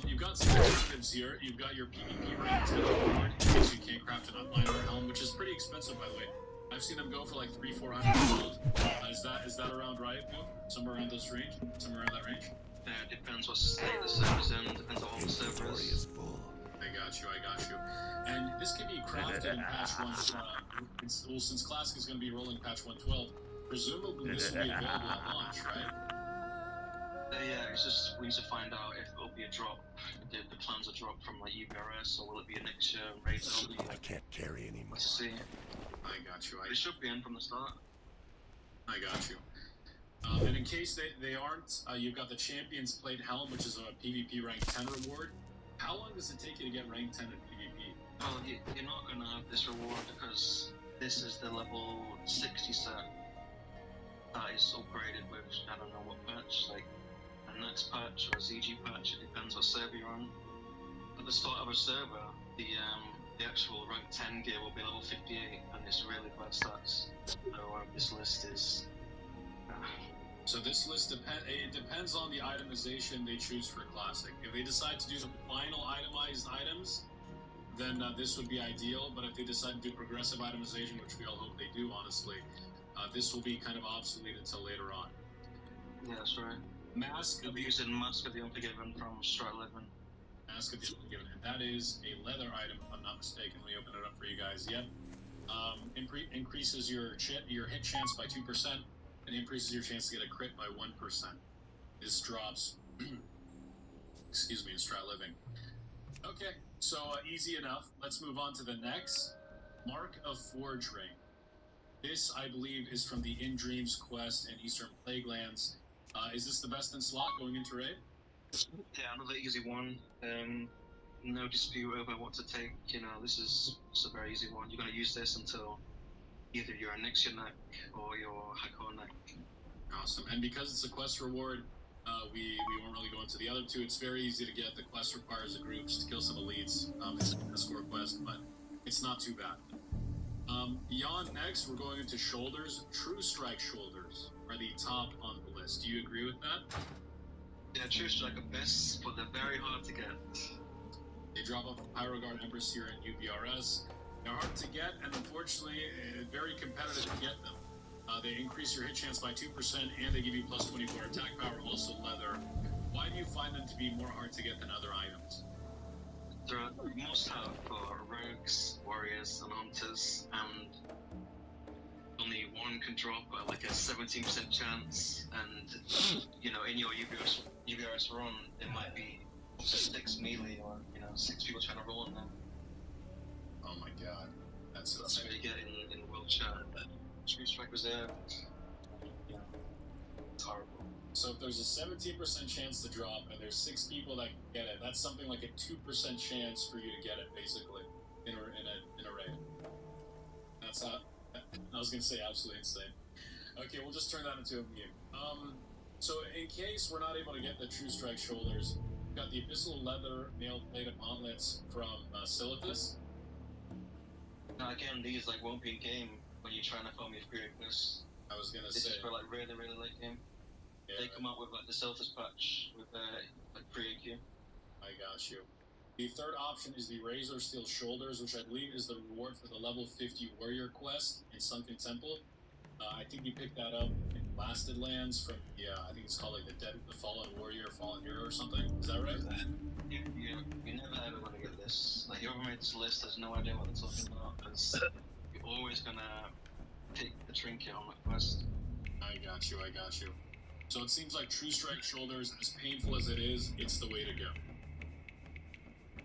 You've got some alternatives here. You've got your PvP rank 2 reward in case you can't craft an Lionheart Helm, which is pretty expensive, by the way. I've seen them go for like 300-400 gold. Is that around right, Boo? Somewhere around this range? Somewhere around that range? Depends what state the server's in, depends on what the server is. I got you. And this can be crafted in patch 1. Since Classic is going to be rolling patch 112, presumably this will be available at launch, right? Yeah, it's just we need to find out if it'll be a drop. The plans are drop from like UBRS, or will it be a next year raid only? I can't carry anymore. To see. I got you. It should be in from the start. I got you. And in case they aren't, you've got the Champions Plate Helm, which is a PvP rank 10 reward. How long does it take you to get rank 10 in PvP? Well, you're not going to have this reward because this is the level 60 set that is upgraded with, I don't know what patch, like a next patch or a ZG patch, it depends what server you're on. At the start of a server, the actual rank 10 gear will be level 58 and it's really bad stats. So this list is... So this list depends on the itemization they choose for Classic. If they decide to do the final itemized items, then this would be ideal, but if they decide to do progressive itemization, which we all hope they do, honestly, this will be kind of obsolete until later on. Yeah, that's right. Mask I'll be using Mask of the Unforgiven from Strat 11. Mask of the Unforgiven, and that is a leather item, if I'm not mistaken. Let me open it up for you guys. Yep. Increases your hit chance by 2%, and increases your chance to get a crit by 1%. This drops, excuse me, in Strat Living. Okay, so easy enough. Let's move on to the next. Mark of Forge Ring. This, I believe, is from the In Dreams quest in Eastern Plaguelands. Is this the best in slot going into raid? Yeah, another easy one. No dispute over what to take. You know, this is a very easy one. You're going to use this until either you're a Nixia neck or your Hakor neck. Awesome. And because it's a quest reward, we won't really go into the other two. It's very easy to get. The quest requires the groups to kill some elites. It's a score quest, but it's not too bad. Beyond next, we're going into shoulders. True Strike shoulders are the top on the list. Do you agree with that? Yeah, True Strike are best, but they're very hard to get. They drop off of Pyroguard Empress here in UBRS. They're hard to get, and unfortunately, very competitive to get them. They increase your hit chance by 2%, and they give you plus 24 attack power, also leather. Why do you find them to be more hard to get than other items? They're a must-have for rogues, warriors, and hunters, and one can drop at like a 17% chance, and you know, in your UBRS run, it might be up to 6 melee, or you know, 6 people trying to roll on them. Oh my god. That's That's what you get in World Chat. True Strike Reserve. Yeah, it's horrible. So if there's a 17% chance to drop and there's 6 people that can get it, that's something like a 2% chance for you to get it, basically, in a raid. That's how. I was gonna say absolutely insane. Okay, we'll just turn that into a meme. So in case we're not able to get the True Strike shoulders, we've got the Abyssal Leather nail-plated gauntlets from Silithus. Now again, these like won't be in game when you're trying to farm your prerequisites. I was gonna This say. is for like really late game. Yeah, They come out with like the Silphus patch with like pre-AQ. I got you. The third option is the Razor Steel Shoulders, which I believe is the reward for the level 50 Warrior quest in Sunken Temple. I think you picked that up in Blasted Lands from, I think it's called like the Fallen Warrior, Fallen Hero or something. Is that right? You never ever want to get this. Like, whoever made this list has no idea what they're talking about, because you're always gonna pick the trinket on that quest. I got you. So it seems like True Strike Shoulders, as painful as it is, it's the way to go.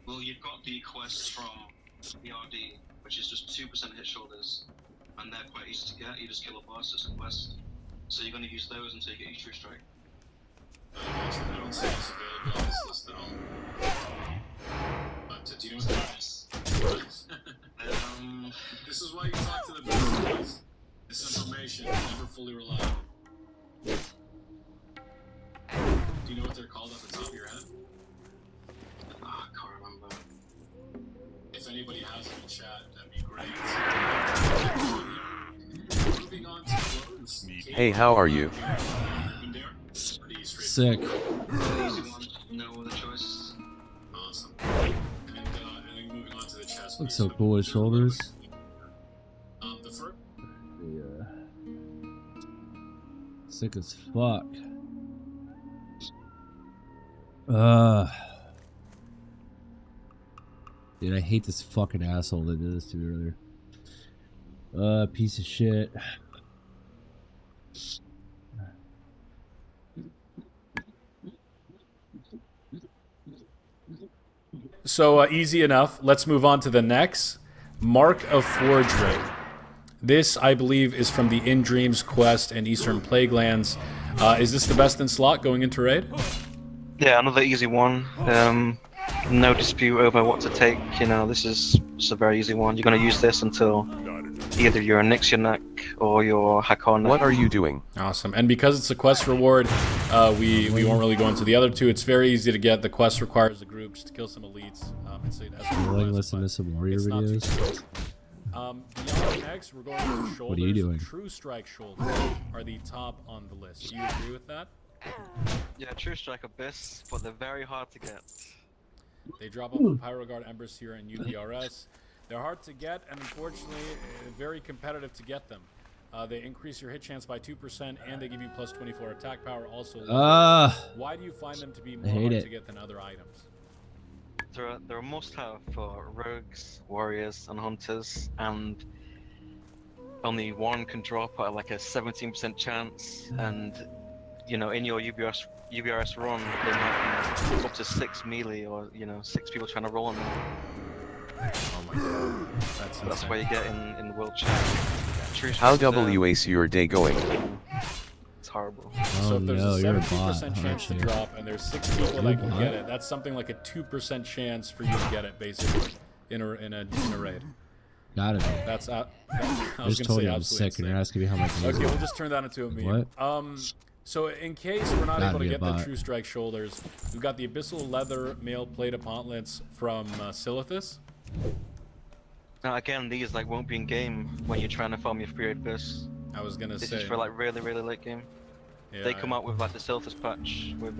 Well, you've got the quest from the RD, which is just 2% hit shoulders, and they're quite easy to get. You just kill a boss, it's a quest. So you're going to use those until you get your True Strike. I don't see this available on this list at all. But do you know what that is? This is why you talk to the best guys. This information is never fully reliable. Do you know what they're called off the top of your head? I can't remember. If anybody has it in chat, that'd be great. Moving on to clothes. Hey, how are you? Sick. Easy one, no other choice. Awesome. And then moving on to the chest. Looks so cool with shoulders. The first. Yeah. Sick as fuck. Dude, I hate this fucking asshole that did this to me earlier. Piece of shit. So easy enough. Let's move on to the next. Mark of Forge Raid. This, I believe, is from the In Dreams quest and Eastern Plaguelands. Is this the best in slot going into raid? Yeah, another easy one. No dispute over what to take. You know, this is a very easy one. You're going to use this until either you're a Nix your neck or you're Hakon. What are you doing? Awesome. And because it's a quest reward, we won't really go into the other two. It's very easy to get. The quest requires the group just to kill some elites. Listen to some warrior videos. Beyond next, we're going to shoulders. What are you doing? True Strike shoulders are the top on the list. Do you agree with that? Yeah, True Strike Abyss, but they're very hard to get. They drop off the Pyroguard Embers here in UBRS. They're hard to get, and unfortunately, very competitive to get them. They increase your hit chance by 2%, and they give you plus 24 attack power. Also, why do you find them to be more hard to get than other items? They're a must-have for rogues, warriors, and hunters, and only one can drop at like a 17% chance. And you know, in your UBRS run, they might be up to 6 melee, or you know, 6 people trying to roll on them. Oh my god, That's why you get in World Chat. How WA's your day going? It's horrible. So if there's a you're a 17% bot, chance to aren't you? drop, and there's 6 people that can get it, that's something like a 2% chance for you to get it, basically, in a raid. Got it. That's I I was just gonna told say you I'm absolutely sick, and you're insane. asking me how much. Okay, we'll just turn that into a meme. What? So in case we're not Gotta able to be a get the bot. True Strike shoulders, we've got the Abyssal Leather Mail Plated Gauntlets from Silithus. Now again, these like won't be in game when you're trying to farm your free Abyss. I was gonna This say. is for like really late game. Yeah, They come out with like the Silphus patch with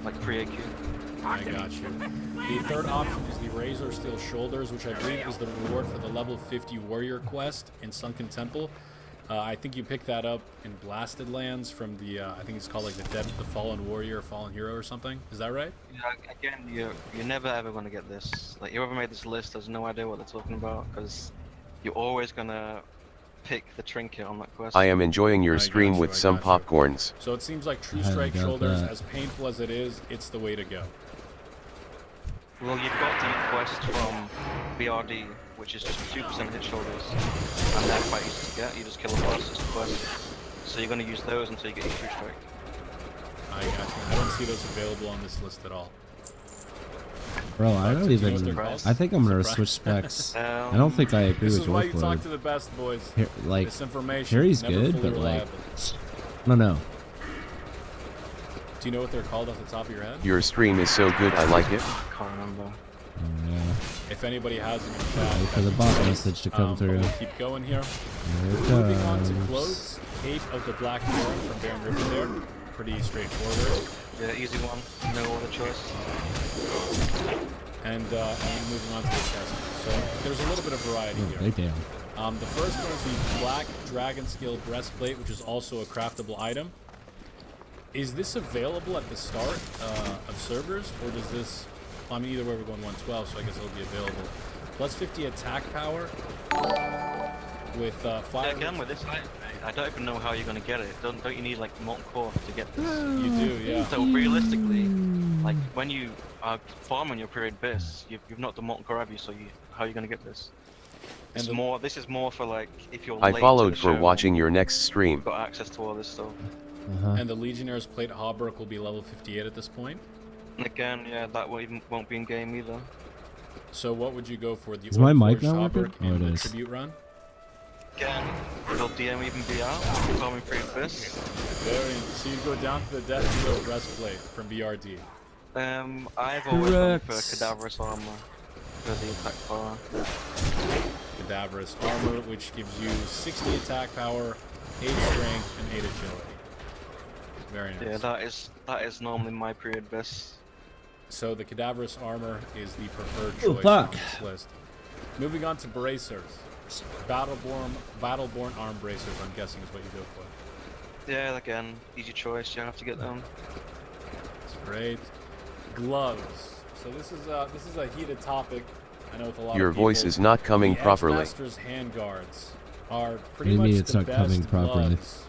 like pre-AQ. I got you. The third option is the Razor Steel Shoulders, which I believe is the reward for the level 50 Warrior quest in Sunken Temple. I think you picked that up in Blasted Lands from the, I think it's called like the Fallen Warrior, Fallen Hero or something. Is that right? Yeah, again, you're never ever gonna get this. Like whoever made this list has no idea what they're talking about, because you're always gonna pick the trinket on that quest. I am enjoying your I stream got you, with I some got you. popcorns. So it seems like True I haven't Strike got Shoulders, that. as painful as it is, it's the way to go. Well, you've got the quest from BRD, which is just 2% hit shoulders, and they're quite easy to get. You just kill a boss, it's a quest. So you're going to use those until you get your True Strike. I got you. I don't see those available on this list at all. Bro, I don't Do you know what even. they're called? I think I'm gonna Surprise. switch specs. I Um, don't think I agree This with is why you Dwarf talk Lord. to the best, boys. Like, This information Harry's never good, fully but like, reliable. I don't know. Do you know what they're called off the top of your head? Your stream is so good, I like it. I can't remember. Yeah. If anybody has them in the Wait chat, for the bot message to come but through. we'll keep going here. Here it Moving on to comes. clothes, Cape of the Black Baron from Baron River there. Pretty straightforward. Yeah, easy one. No other choice. And moving on to the chest. So there's a little bit of variety Oh, here. they damn. The first one is the Black Dragon Skill Breastplate, which is also a craftable item. Is this available at the start of servers, or does this... I mean, either way, we're going 112, so I guess it'll be available. Plus 50 attack power with fire... Yeah, again, with this, I don't even know how you're going to get it. Don't you need, like, Molten Core to get this? You do, yeah. So realistically, like, when you are farming your period base, you've not done Molten Core, have you? So how are you going to get this? It's more. This is more for, like, if you're I late followed to the for show, watching your next stream. you've got access to all this stuff. And the Legionnaire's Plate Hauberk will be level 58 at this point. And again, yeah, that won't be in game either. So what would you go for? The Is my mic Orc-Forged not working? Hauberk Oh, in it the is. tribute run? Again, will DM even be out? Farming free this. So you go down to the Death Deal Breastplate from BRD. I've always gone for Correct. Cadaverous Armor for the attack power. Cadaverous Armor, which gives you 60 attack power, 8 strength, and 8 agility. Very nice. Yeah, that is normally my period best. So the Cadaverous Armor is the preferred Oh, choice fuck. on this list. Moving on to Bracers. Battleborn Arm Bracers, I'm guessing is what you go for. Yeah, again, easy choice. You don't have to get them. That's great. Gloves. So this is a heated topic. I know with a lot Your of people. voice is not coming The properly. Edgemasters handguards are pretty What do you much mean it's the not best coming properly? gloves.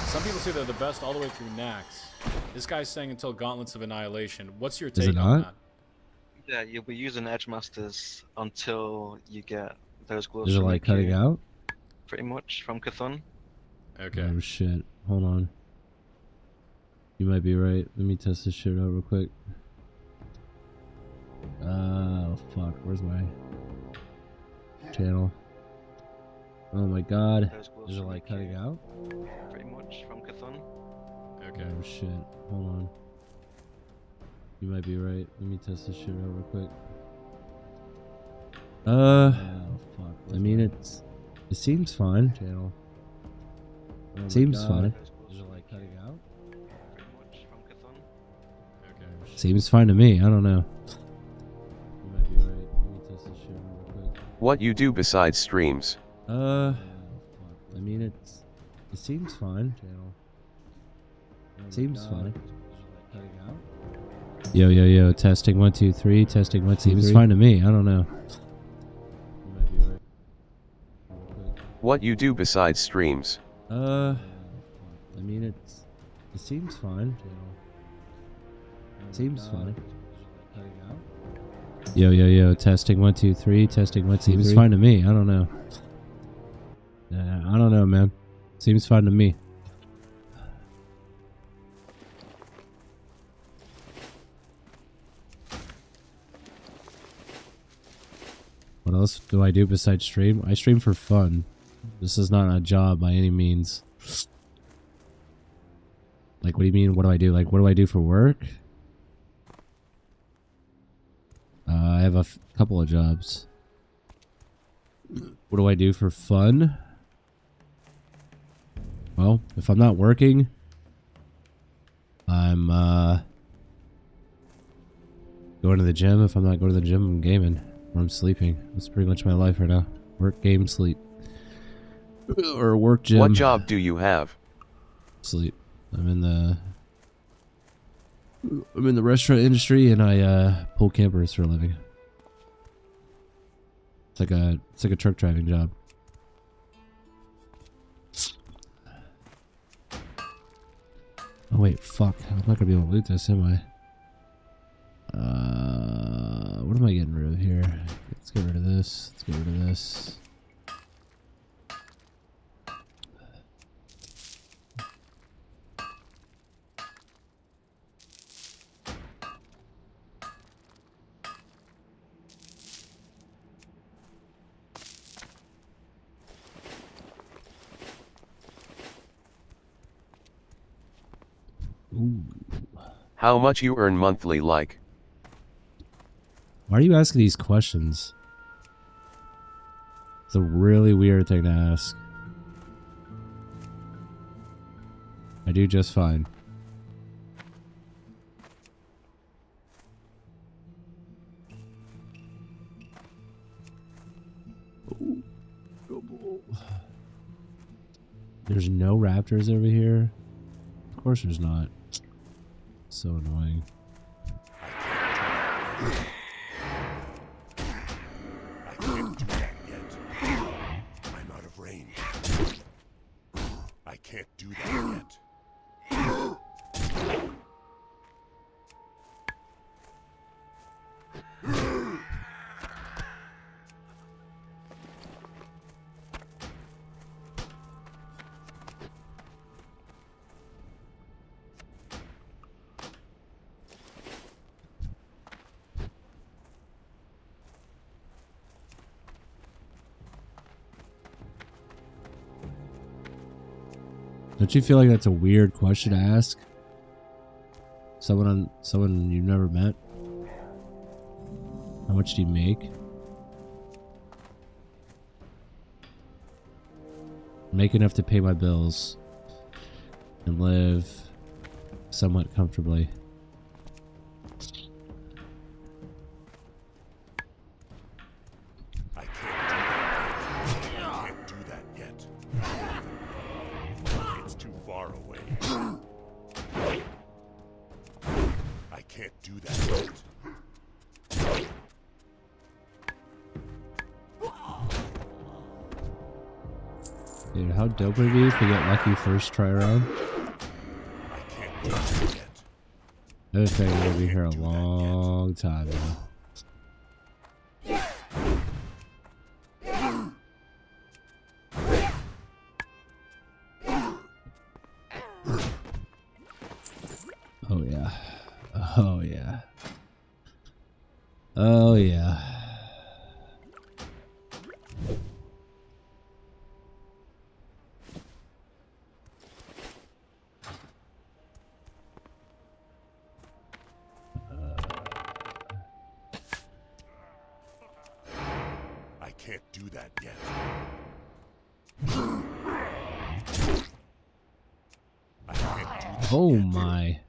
Some people say they're the best all the way through Nax. This guy's saying until Gauntlets of Annihilation. What's your it take on not? that? Yeah, you'll be using Edgemasters until you get those gloves. Is it from like AQ, cutting out? Pretty much from Cthulhu. Okay. Oh shit. Hold on. You might be right. Let me test this shit out real quick. Oh fuck. Where's my channel? Oh my god. Those gloves Is it from like AQ, cutting out? Pretty much from Cthulhu. Okay. Oh shit. Hold on. You might be right. Let me test this shit out real quick. Oh fuck. I mean it seems fine. Channel. Seems fine. Those gloves Is it from like AQ, cutting out? Pretty much from Cthulhu. Okay. Seems fine to me. I don't know. You might be right. Let me test this shit out real quick. What you do besides streams? I mean it seems fine. Channel. Seems fine. Yo yo yo, testing 1 2 3, testing 1 2 3. Seems fine to me. I don't know. You might be right. What you do besides streams? I mean it seems fine. Seems fine. Yo yo yo, testing 1 2 3, testing 1 2 3. Seems fine to me. I don't know. I don't know, man. Seems fine to me. What else do I do besides stream? I stream for fun. This is not a job by any means. Like, what do you mean? What do I do? Like, what do I do for work? I have a couple of jobs. What do I do for fun? Well, if I'm not working, I'm going to the gym. If I'm not going to the gym, I'm gaming. Or I'm sleeping. That's pretty much my life right now. Work, game, sleep. Or work, gym. What job do you have? Sleep. I'm in the restaurant industry, and I pull campers for a living. It's like a truck driving job. Oh wait, fuck. I'm not gonna be able to loot this, am I? What am I getting rid of here? Let's get rid of this. Let's get rid of this. Ooh. How much you earn monthly like? Why are you asking these questions? It's a really weird thing to ask. I do just fine. Ooh. There's no raptors over here? Of course there's not. So annoying. I can't do that yet. I'm out of range. I can't do that yet. Don't you feel like that's a weird question to ask? Someone you've never met? How much do you make? Make enough to pay my bills and live somewhat comfortably. I can't do that yet. It's too far away. I can't do that yet. Dude, how dope would it be if we get lucky first try around? I can't do that yet. I have a feeling we're gonna be here a long time now. Oh yeah. Oh yeah. Oh yeah. I can't do that yet. I can't do that Oh yet. my.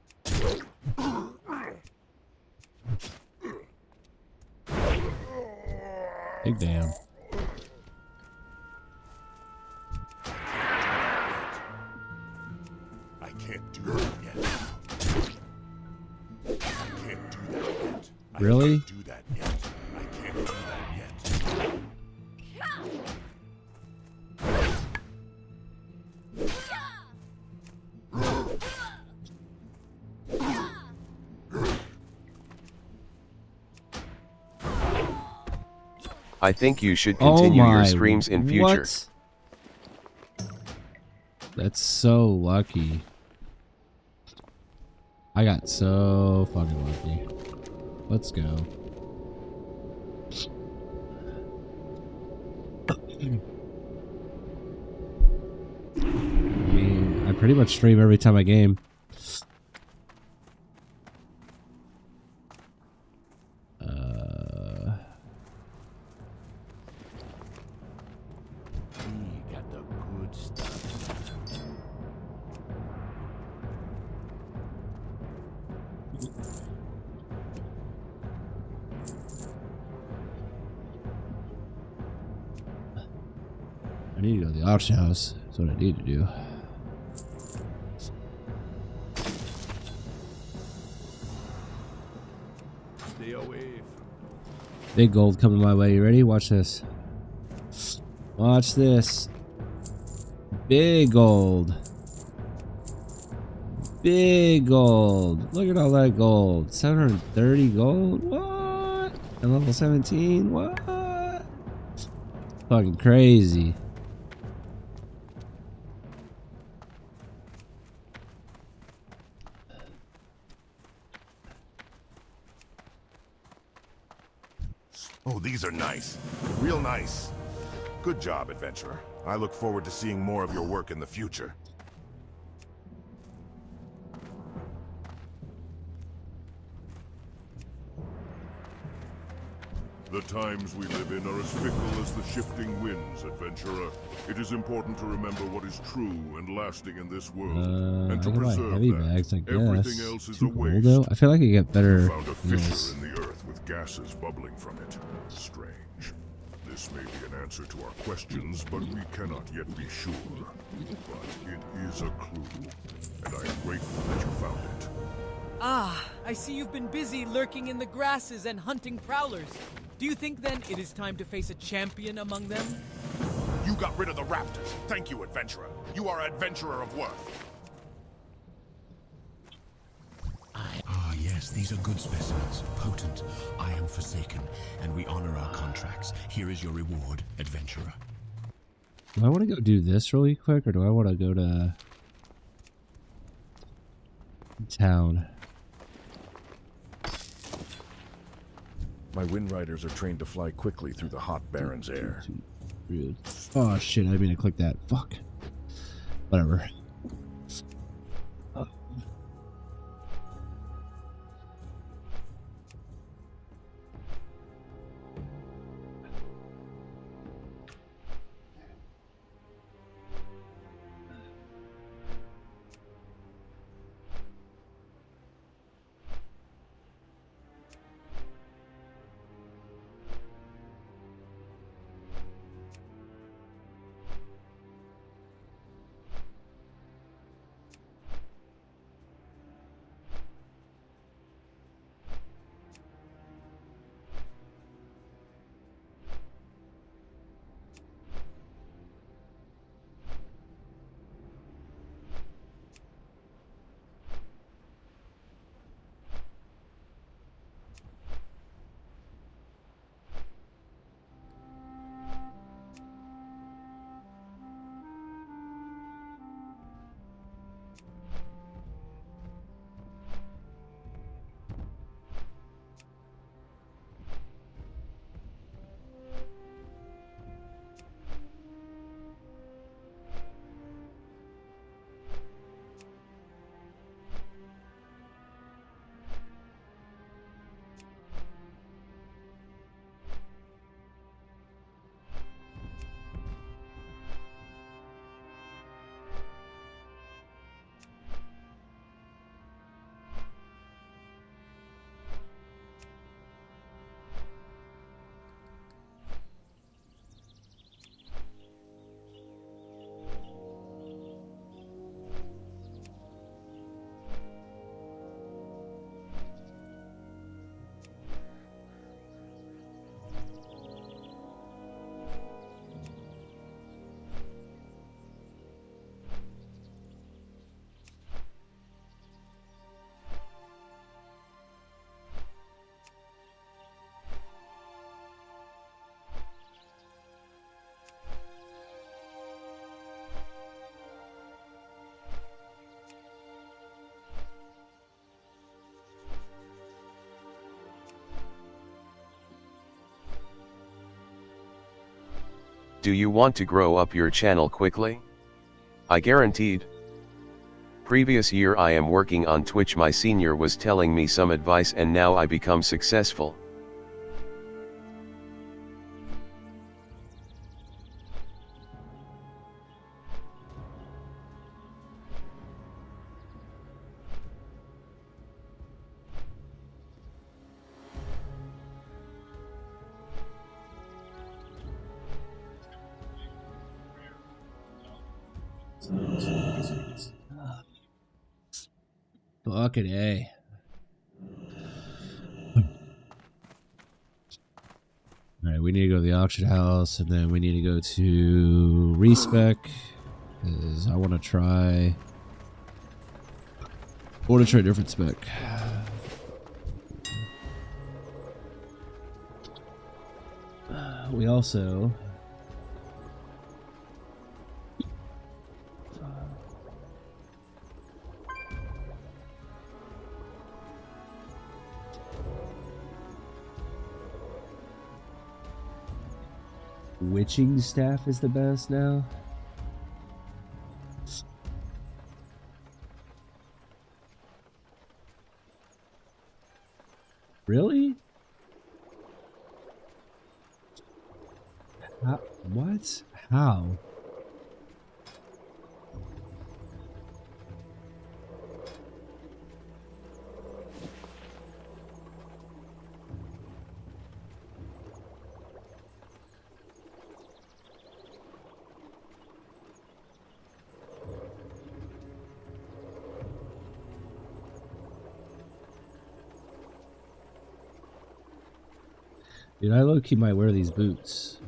Big damn. I can't do that yet. I can't do that yet. Really? I can't do that yet. I can't do that yet. I think you should continue your my, streams in future. What? That's so lucky. I got so fucking lucky. Let's go. I mean, I pretty much stream every time I game. We got the good stuff. I need to go to the auction house. That's what I need to do. Stay away. Big gold coming my way. You ready? Watch this. Watch this. Big gold. Big gold. Look at all that gold. 730 gold. What? And level 17. What? Fucking crazy. Oh, these are nice. Real nice. Good job, adventurer. I look forward to seeing more of your work in the future. The times we live in are as fickle as the shifting winds, adventurer. It is important to remember what is true and lasting in this world, and I to can buy preserve heavy that. bags, I guess. Everything else is a Too cold waste. though. I feel like I get better. You found a fissure Yes. in the earth with gases bubbling from it. Strange. This may be an answer to our questions, but we cannot yet be sure. But it is a clue, and I am grateful that you found it. Ah, I see you've been busy lurking in the grasses and hunting prowlers. Do you think then it is time to face a champion among them? You got rid of the raptors. Thank you, adventurer. You are an adventurer of worth. Ah, yes, these are good specimens. Potent, iron forsaken, and we honor our contracts. Here is your reward, adventurer. Do I want to go do this really quick, or do I want to go to town? My wind riders are trained to fly quickly through the hot Baron's air. Oh shit, I didn't mean to click that. Fuck. Whatever. Do you want to grow up your channel quickly? I guaranteed. Previous year I am working on Twitch. My senior was telling me some advice and now I become successful. Fucking A. Alright, we need to go to the auction house, and then we need to go to respec, because I want to try I want to try a different spec. We also witching staff is the best now. Really? How, what? How? Dude, I low-key might wear these boots.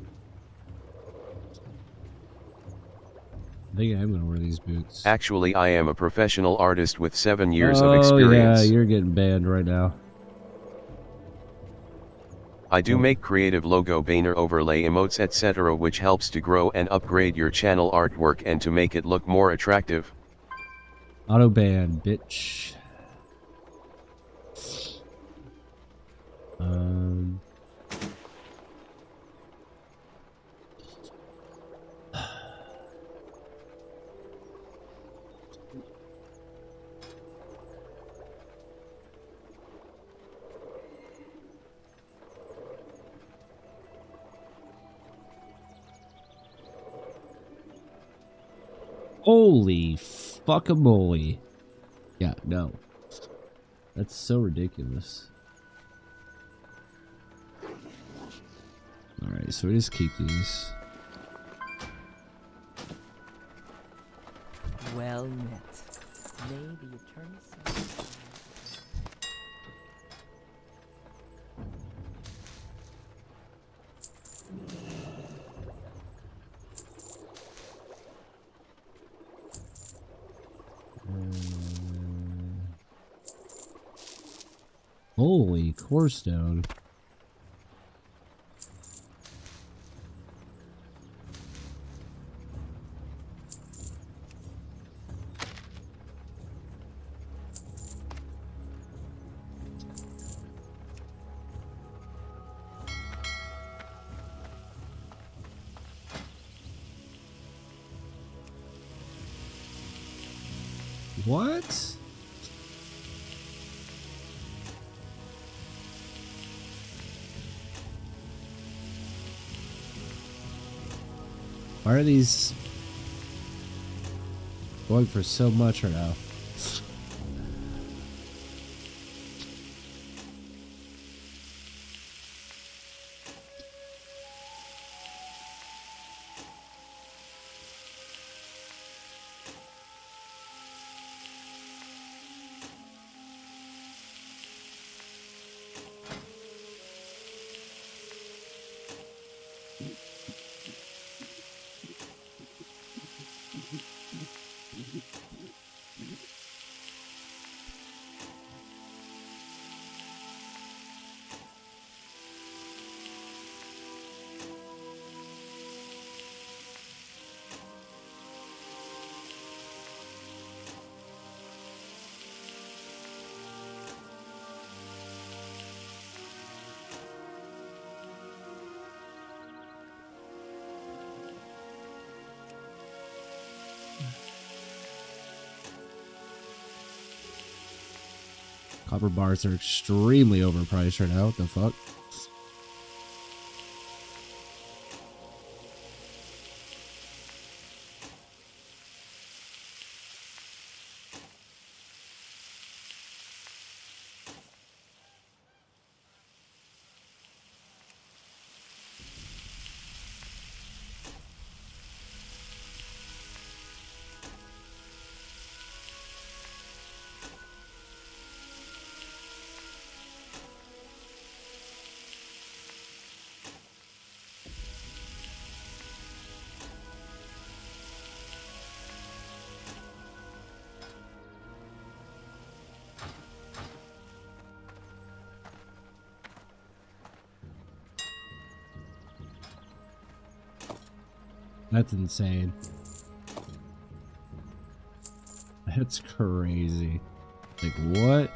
I think I'm gonna wear these boots. Actually, I am a professional artist with 7 years of experience. Oh yeah, you're getting banned right now. I do make creative logo, banner overlay, emotes, etc., which helps to grow and upgrade your channel artwork and to make it look more attractive. Auto ban, bitch. Holy fuckamoly. Yeah, no. That's so ridiculous. Alright, so we just keep these. Well met. May the eternal Holy core stone. What? Why are these going for so much right now? Copper bars are extremely overpriced right now. What the fuck? That's insane. That's crazy. Like, what?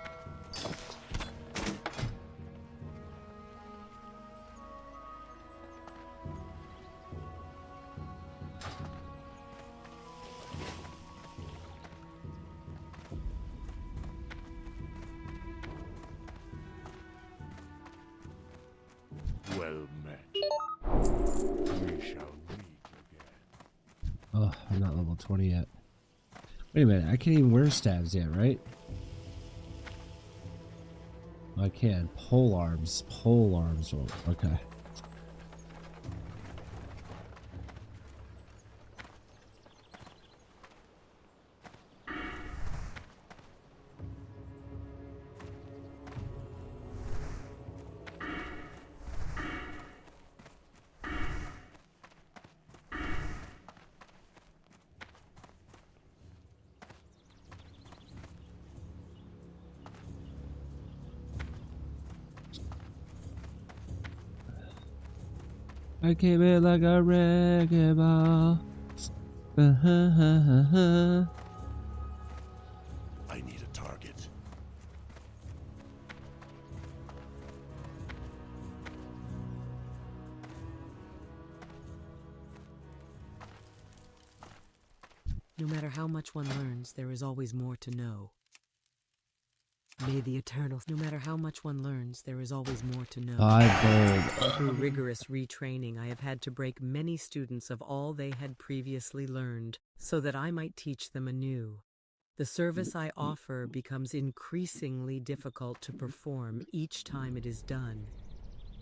Well met. We shall meet again. Oh, I'm not level 20 yet. Wait a minute, I can't even wear stabs yet, right? I can. Pole arms. Pole arms. Oh, okay. I came in like a wrecking ball. I need a target. No matter how much one learns, there is always more to know. May the eternal... No matter how much one learns, there is always more to know. Through rigorous retraining, I have had to break many students of all they had previously learned, so that I might teach them anew. The service I offer becomes increasingly difficult to perform each time it is done.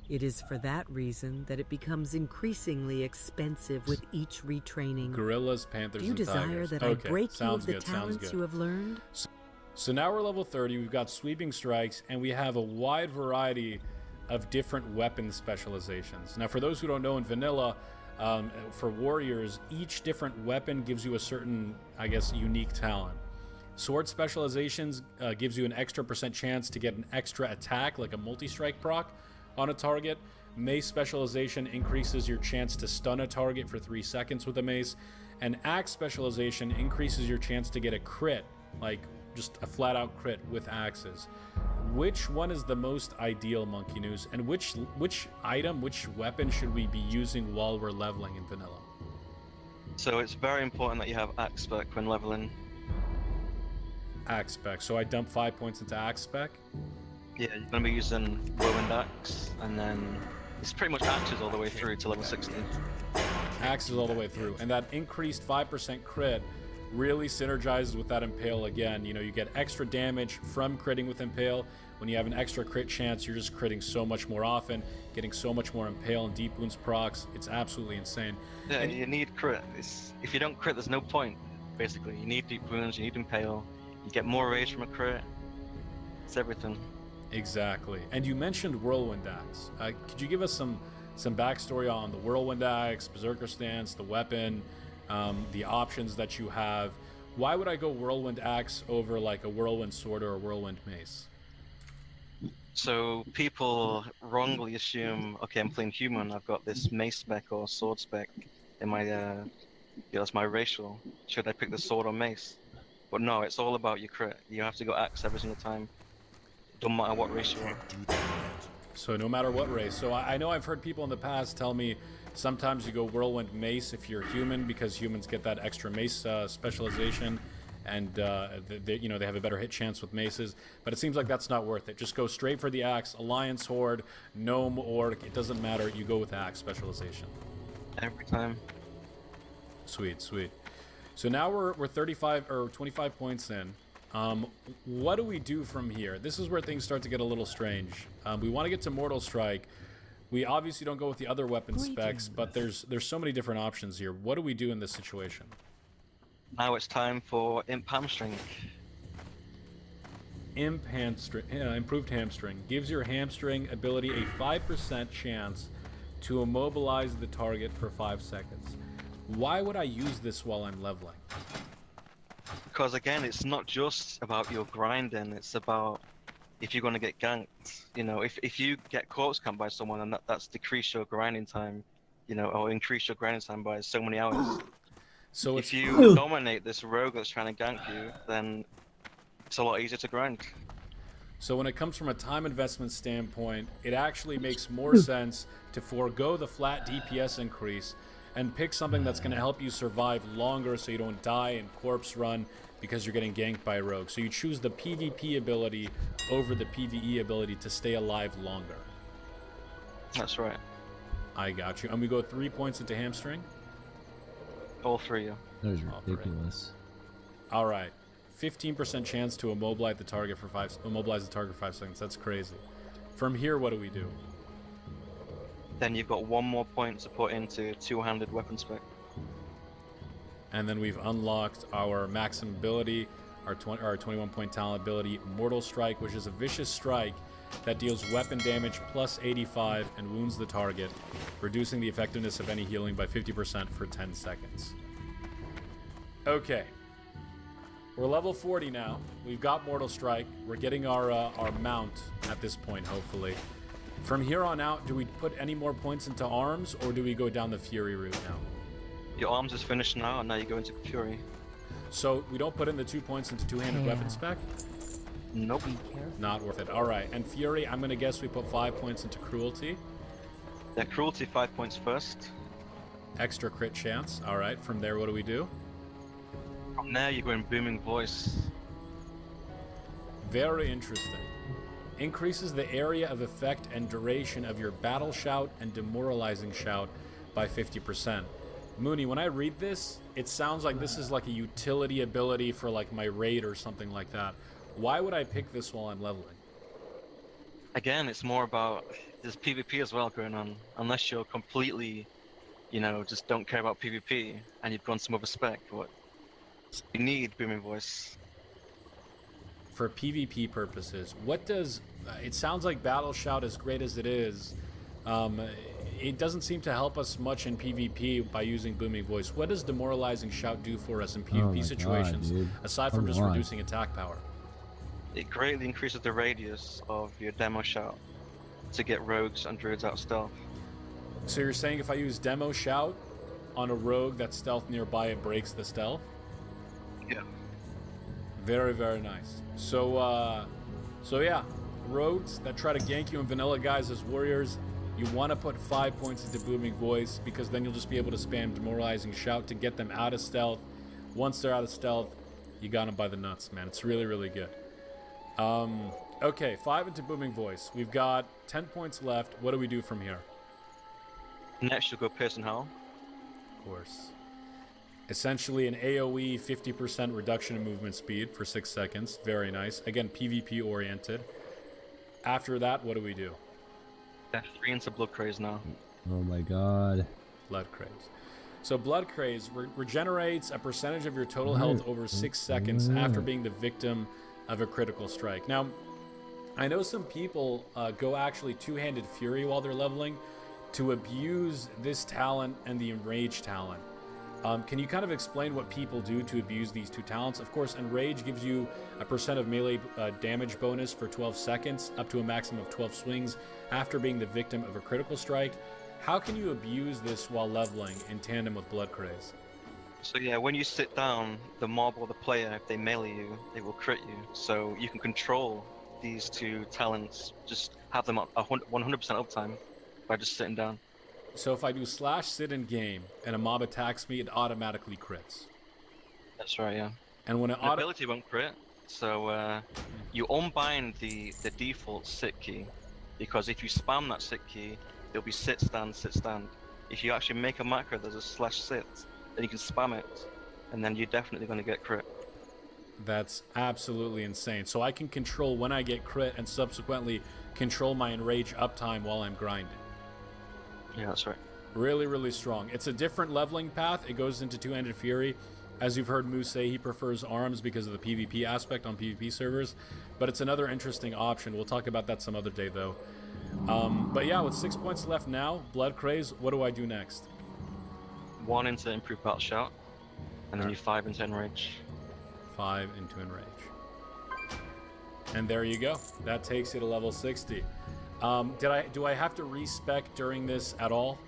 It is for that reason that it becomes increasingly expensive with each retraining. Gorillas, panthers, Do you and desire tigers. that Okay, I break you sounds of the good, sounds talents good. you have learned? So now we're level 30, we've got sweeping strikes, and we have a wide variety of different weapon specializations. Now for those who don't know, in vanilla, for warriors, each different weapon gives you a certain, I guess, unique talent. Sword specializations gives you an extra % chance to get an extra attack, like a multi-strike proc, on a target. Mace specialization increases your chance to stun a target for 3 seconds with a mace. And axe specialization increases your chance to get a crit, like just a flat-out crit with axes. Which one is the most ideal, Monkey News? And which item, which weapon should we be using while we're leveling in vanilla? So it's very important that you have axe spec when leveling. Axe spec. So I dump 5 points into axe spec? Yeah, you're going to be using whirlwind axe, and then it's pretty much axes all the way through to level 60. Axes all the way through. And that increased 5% crit really synergizes with that impale again. You know, you get extra damage from critting with impale. When you have an extra crit chance, you're just critting so much more often, getting so much more impale and deep wounds procs. It's absolutely insane. Yeah, and you need crit. If you don't crit, there's no point, basically. You need deep wounds, you need impale, you get more rage from a crit. It's everything. Exactly. And you mentioned whirlwind axe. Could you give us some backstory on the whirlwind axe, berserker stance, the weapon, the options that you have? Why would I go whirlwind axe over like a whirlwind sword or a whirlwind mace? So people wrongly assume, okay, I'm playing human, I've got this mace spec or sword spec in my, that's my racial. Should I pick the sword or mace? But no, it's all about your crit. You have to go axe every single time. Don't matter what race you are. So no matter what race. So I know I've heard people in the past tell me sometimes you go whirlwind mace if you're human, because humans get that extra mace specialization, and they have a better hit chance with maces. But it seems like that's not worth it. Just go straight for the axe, alliance, horde, gnome, orc. It doesn't matter. You go with the axe specialization every time. Sweet, sweet. So now we're 35 or 25 points in. What do we do from here? This is where things start to get a little strange. We want to get to Mortal Strike. We obviously don't go with the other weapon specs, but there's so many different options here. What do we do in this situation? Now it's time for Imp Hamstring. Imp Hamstring, improved hamstring, gives your hamstring ability a 5% chance to immobilize the target for 5 seconds. Why would I use this while I'm leveling? Because again, it's not just about your grinding, it's about if you're going to get ganked. You know, if you get corpse camped by someone and that's decreased your grinding time, you know, or increase your grinding time by so many hours. So if you dominate this rogue that's trying to gank you, then it's a lot easier to grind. So when it comes from a time investment standpoint, it actually makes more sense to forego the flat DPS increase and pick something that's going to help you survive longer so you don't die and corpse run because you're getting ganked by a rogue. So you choose the PvP ability over the PvE ability to stay alive longer. That's right. I got you. And we go 3 points into hamstring? All 3, yeah. That was ridiculous. All right. 15% chance to immobilize the target for 5 seconds. That's crazy. From here, what do we do? Then you've got 1 more point to put into two-handed weapon spec. And then we've unlocked our maximum ability, our 21-point talent ability, Mortal Strike, which is a vicious strike that deals weapon damage plus 85 and wounds the target, reducing the effectiveness of any healing by 50% for 10 seconds. Okay. We're level 40 now. We've got Mortal Strike. We're getting our mount at this point, hopefully. From here on out, do we put any more points into arms, or do we go down the Fury route now? Your arms is finished now, and now you go into Fury. So we don't put in the 2 points into two-handed weapon spec? Nope. Not worth it. All right. And Fury, I'm going to guess we put 5 points into Cruelty. Yeah, Cruelty 5 points first. Extra crit chance. All right. From there, what do we do? From there, you go in Booming Voice. Very interesting. Increases the area of effect and duration of your Battle Shout and Demoralizing Shout by 50%. Mooney, when I read this, it sounds like this is like a utility ability for like my raid or something like that. Why would I pick this while I'm leveling? Again, it's more about, there's PvP as well going on. Unless you're completely, you know, just don't care about PvP and you've gone some other spec, but you need Booming Voice. For PvP purposes, what does... it sounds like Battle Shout, as great as it is, it doesn't seem to help us much in PvP by using Booming Voice. What does Demoralizing Shout do for us in PvP situations, aside from just reducing attack power? It greatly increases the radius of your Demo Shout to get rogues and druids out of stealth. So you're saying if I use Demo Shout on a rogue that's stealth nearby, it breaks the stealth? Yeah. Very, very nice. So yeah, rogues that try to gank you in vanilla guys as warriors, you want to put 5 points into Booming Voice, because then you'll just be able to spam Demoralizing Shout to get them out of stealth. Once they're out of stealth, you got them by the nuts, man. It's really, really good. Okay, 5 into Booming Voice. We've got 10 points left. What do we do from here? Next, you'll go Piercing Howl. Of course. Essentially an AoE 50% reduction in movement speed for 6 seconds. Very nice. Again, PvP oriented. After that, what do we do? 3 into Blood Craze now. Oh my god. Blood Craze. So Blood Craze regenerates a percentage of your total health over 6 seconds after being the victim of a critical strike. Now, I know some people go actually two-handed Fury while they're leveling to abuse this talent and the Enrage talent. Can you kind of explain what people do to abuse these two talents? Of course, Enrage gives you a % of melee damage bonus for 12 seconds, up to a maximum of 12 swings after being the victim of a critical strike. How can you abuse this while leveling in tandem with Blood Craze? So yeah, when you sit down, the mob or the player, if they melee you, they will crit you. So you can control these two talents, just have them at 100% uptime by just sitting down. So if I do /sit in game and a mob attacks me, it automatically crits. That's right, yeah. And when an ability won't crit, so you unbind the default sit key, because if you spam that sit key, it'll be sit stand, sit stand. If you actually make a macro, there's a /sit, then you can spam it, and then you're definitely going to get crit. That's absolutely insane. So I can control when I get crit and subsequently control my Enrage uptime while I'm grinding. Yeah, that's right. Really, really strong. It's a different leveling path. It goes into two-handed Fury. As you've heard Moose say, he prefers arms because of the PvP aspect on PvP servers. But it's another interesting option. We'll talk about that some other day, though. But yeah, with 6 points left now, Blood Craze, what do I do next? 1 into Improved Battle Shout, and then you 5 into Enrage. 5 into Enrage. And there you go. That takes you to level 60. Do I have to respec during this at all?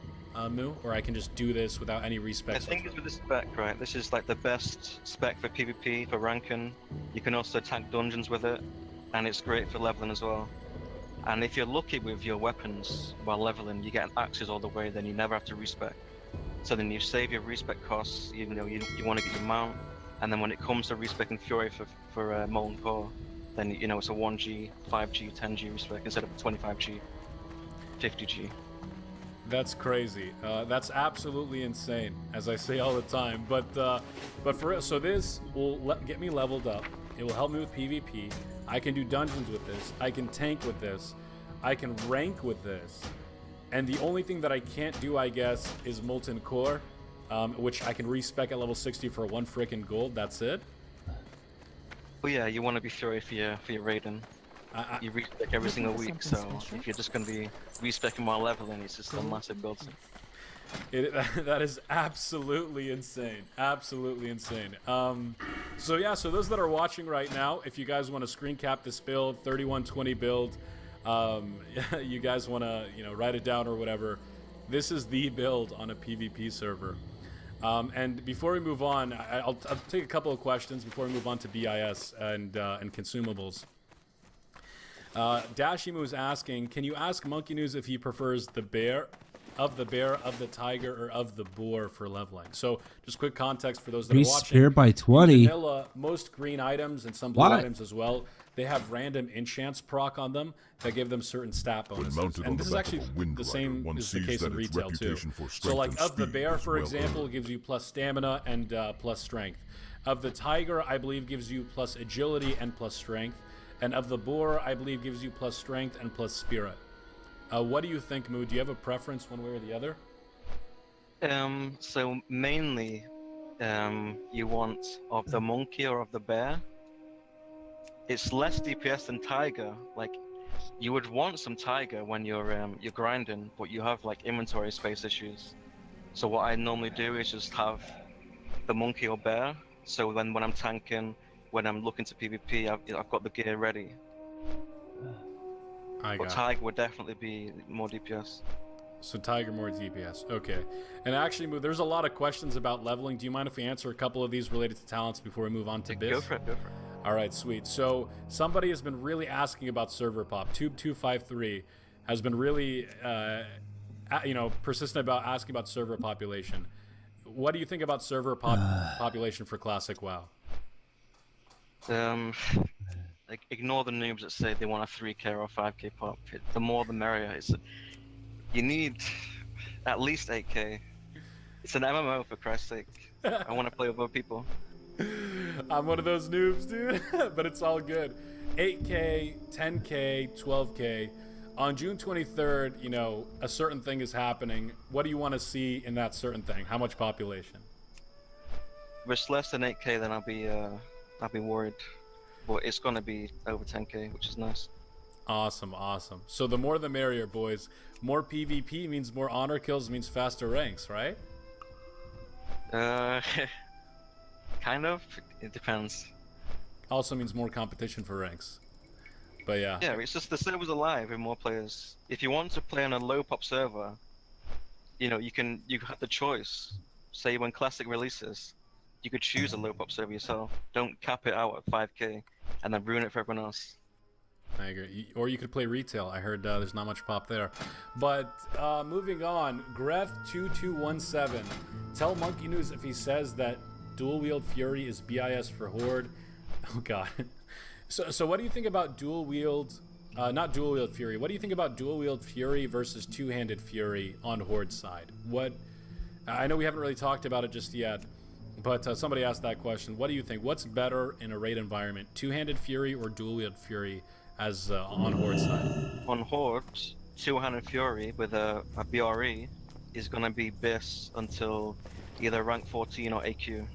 Moo, or I can just do this without any I respec? think it's with the spec, right? This is like the best spec for PvP, for ranking. You can also attack dungeons with it, and it's great for leveling as well. And if you're lucky with your weapons while leveling, you get axes all the way, then you never have to respec. So then you save your respec costs, you know, you want to get your mount, and then when it comes to respecing Fury for Molten Core, then, you know, it's a 1G, 5G, 10G respec instead of a 25G, 50G. That's crazy. That's absolutely insane, as I say all the time. But for real, so this will get me leveled up. It will help me with PvP. I can do dungeons with this. I can tank with this. I can rank with this. And the only thing that I can't do, I guess, is Molten Core, which I can respec at level 60 for 1 frickin' gold. That's it. Well, yeah, you want to be Fury for your raiding. You respec every single week, so if you're just going to be respecing while leveling, it's just a massive build. That is absolutely insane. Absolutely insane. So yeah, so those that are watching right now, if you guys want to screen cap this build, 3120 build, you guys want to, you know, write it down or whatever, this is the build on a PvP server. And before we move on, I'll take a couple of questions before we move on to BIS and consumables. Dashimu is asking, can you ask Monkey News if he prefers the bear, of the tiger, or of the boar for leveling? So just quick context for those that are watching. Spear by 20. Vanilla, most green items and some blue items as well, they have random enchants proc on them that give them certain stat bonuses. And this is actually the same is the case in retail too. So like of the bear, for example, gives you plus stamina and plus strength. Of the tiger, I believe gives you plus agility and plus strength. And of the boar, I believe gives you plus strength and plus spirit. What do you think, Moo? Do you have a preference one way or the other? So mainly, you want of the monkey or of the bear. It's less DPS than tiger. Like, you would want some tiger when you're grinding, but you have like inventory space issues. So what I normally do is just have the monkey or bear. So when I'm tanking, when I'm looking to PvP, I've got the gear ready. But tiger would definitely be more DPS. So tiger more DPS. Okay. And actually, Moo, there's a lot of questions about leveling. Do you mind if we answer a couple of these related to talents before we move on to biz? Go for it. All right, sweet. So somebody has been really asking about server pop. Tube253 has been really, persistent about asking about server population. What do you think about server population for Classic WoW? Like, ignore the noobs that say they want a 3k or a 5k pop. The more the merrier. You need at least 8k. It's an MMO, for Christ's sake. I want to play with other people. I'm one of those noobs, dude. But it's all good. 8k, 10k, 12k. On June 23rd, you know, a certain thing is happening. What do you want to see in that certain thing? How much population? If it's less than 8k, then I'll be worried. But it's gonna be over 10k, which is nice. Awesome. So the more the merrier, boys. More PvP means more honor kills, means faster ranks, right? Kind of. It depends. Also means more competition for ranks. But yeah. Yeah, it's just the server's alive with more players. If you want to play on a low pop server, you know, you have the choice. Say when Classic releases, you could choose a low pop server yourself. Don't cap it out at 5k and then ruin it for everyone else. I agree. Or you could play retail. I heard there's not much pop there. But moving on, Greth2217. Tell Monkey News if he says that dual wield Fury is BIS for Horde. Oh god. So what do you think about dual wield? Not dual wield Fury. What do you think about dual wield Fury versus two-handed Fury on Horde side? I know we haven't really talked about it just yet. But somebody asked that question. What do you think? What's better in a raid environment? Two-handed Fury or dual-wield Fury as on Horde side? On Horde, two-handed Fury with a BRE is going to be BIS until either rank 14 or AQ.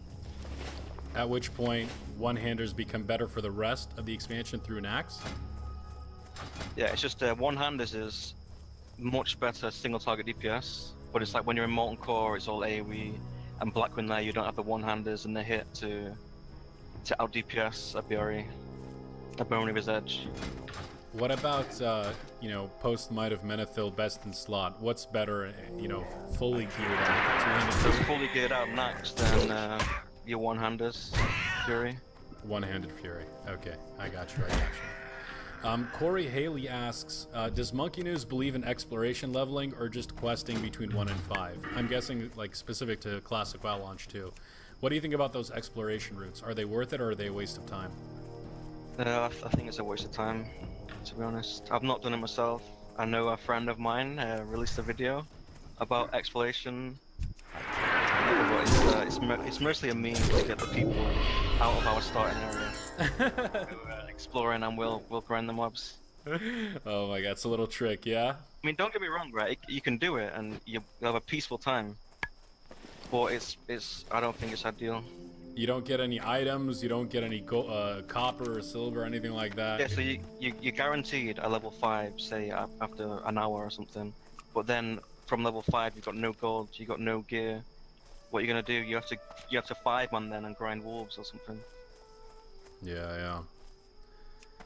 At which point, one-handers become better for the rest of the expansion through an axe? Yeah, it's just one-handers is much better single-target DPS, but it's like when you're in Molten Core, it's all AoE. And Blackwing there, you don't have the one-handers and the hit to out DPS a BRE, a Bone Reaver's Edge. What about, you know, post Might of Menethil, best in slot? What's better, you know, fully geared out? Two-handed So fully geared out max, then your one-handers, Fury. One-handed Fury. Okay, I got you. Corey Haley asks, does Monkey News believe in exploration leveling or just questing between 1 and 5? I'm guessing like specific to Classic WoW launch too. What do you think about those exploration routes? Are they worth it or are they a waste of time? I think it's a waste of time, to be honest. I've not done it myself. I know a friend of mine released a video about exploration. But it's mostly a means to get the people out of our starting area. Exploring, and we'll grind the mobs. Oh my god, it's a little trick, yeah? I mean, don't get me wrong, right? You can do it and you'll have a peaceful time. But I don't think it's ideal. You don't get any items, you don't get any copper or silver or anything like that. Yeah, so you're guaranteed a level 5, say after an hour or something. But then from level 5, you've got no gold, you got no gear. What you're gonna do? You have to 5-man then and grind wolves or something. Yeah.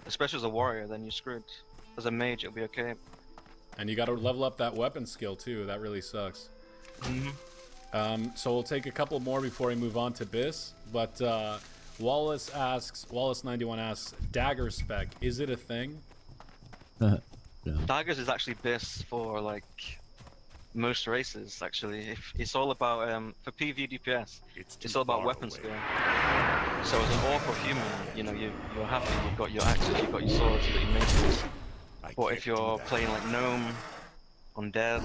Especially as a warrior, then you're screwed. As a mage, it'll be okay. And you gotta level up that weapon skill too. That really sucks. So we'll take a couple more before we move on to Biss. But Wallace91 asks, dagger spec, is it a thing? No. Daggers is actually Biss for like most races. Actually, it's all about for PvP DPS. It's all about weapon skill. So as an orc or human, you know, you're happy. You've got your axes, you've got your swords, you've got your maces. But if you're playing like gnome, undead,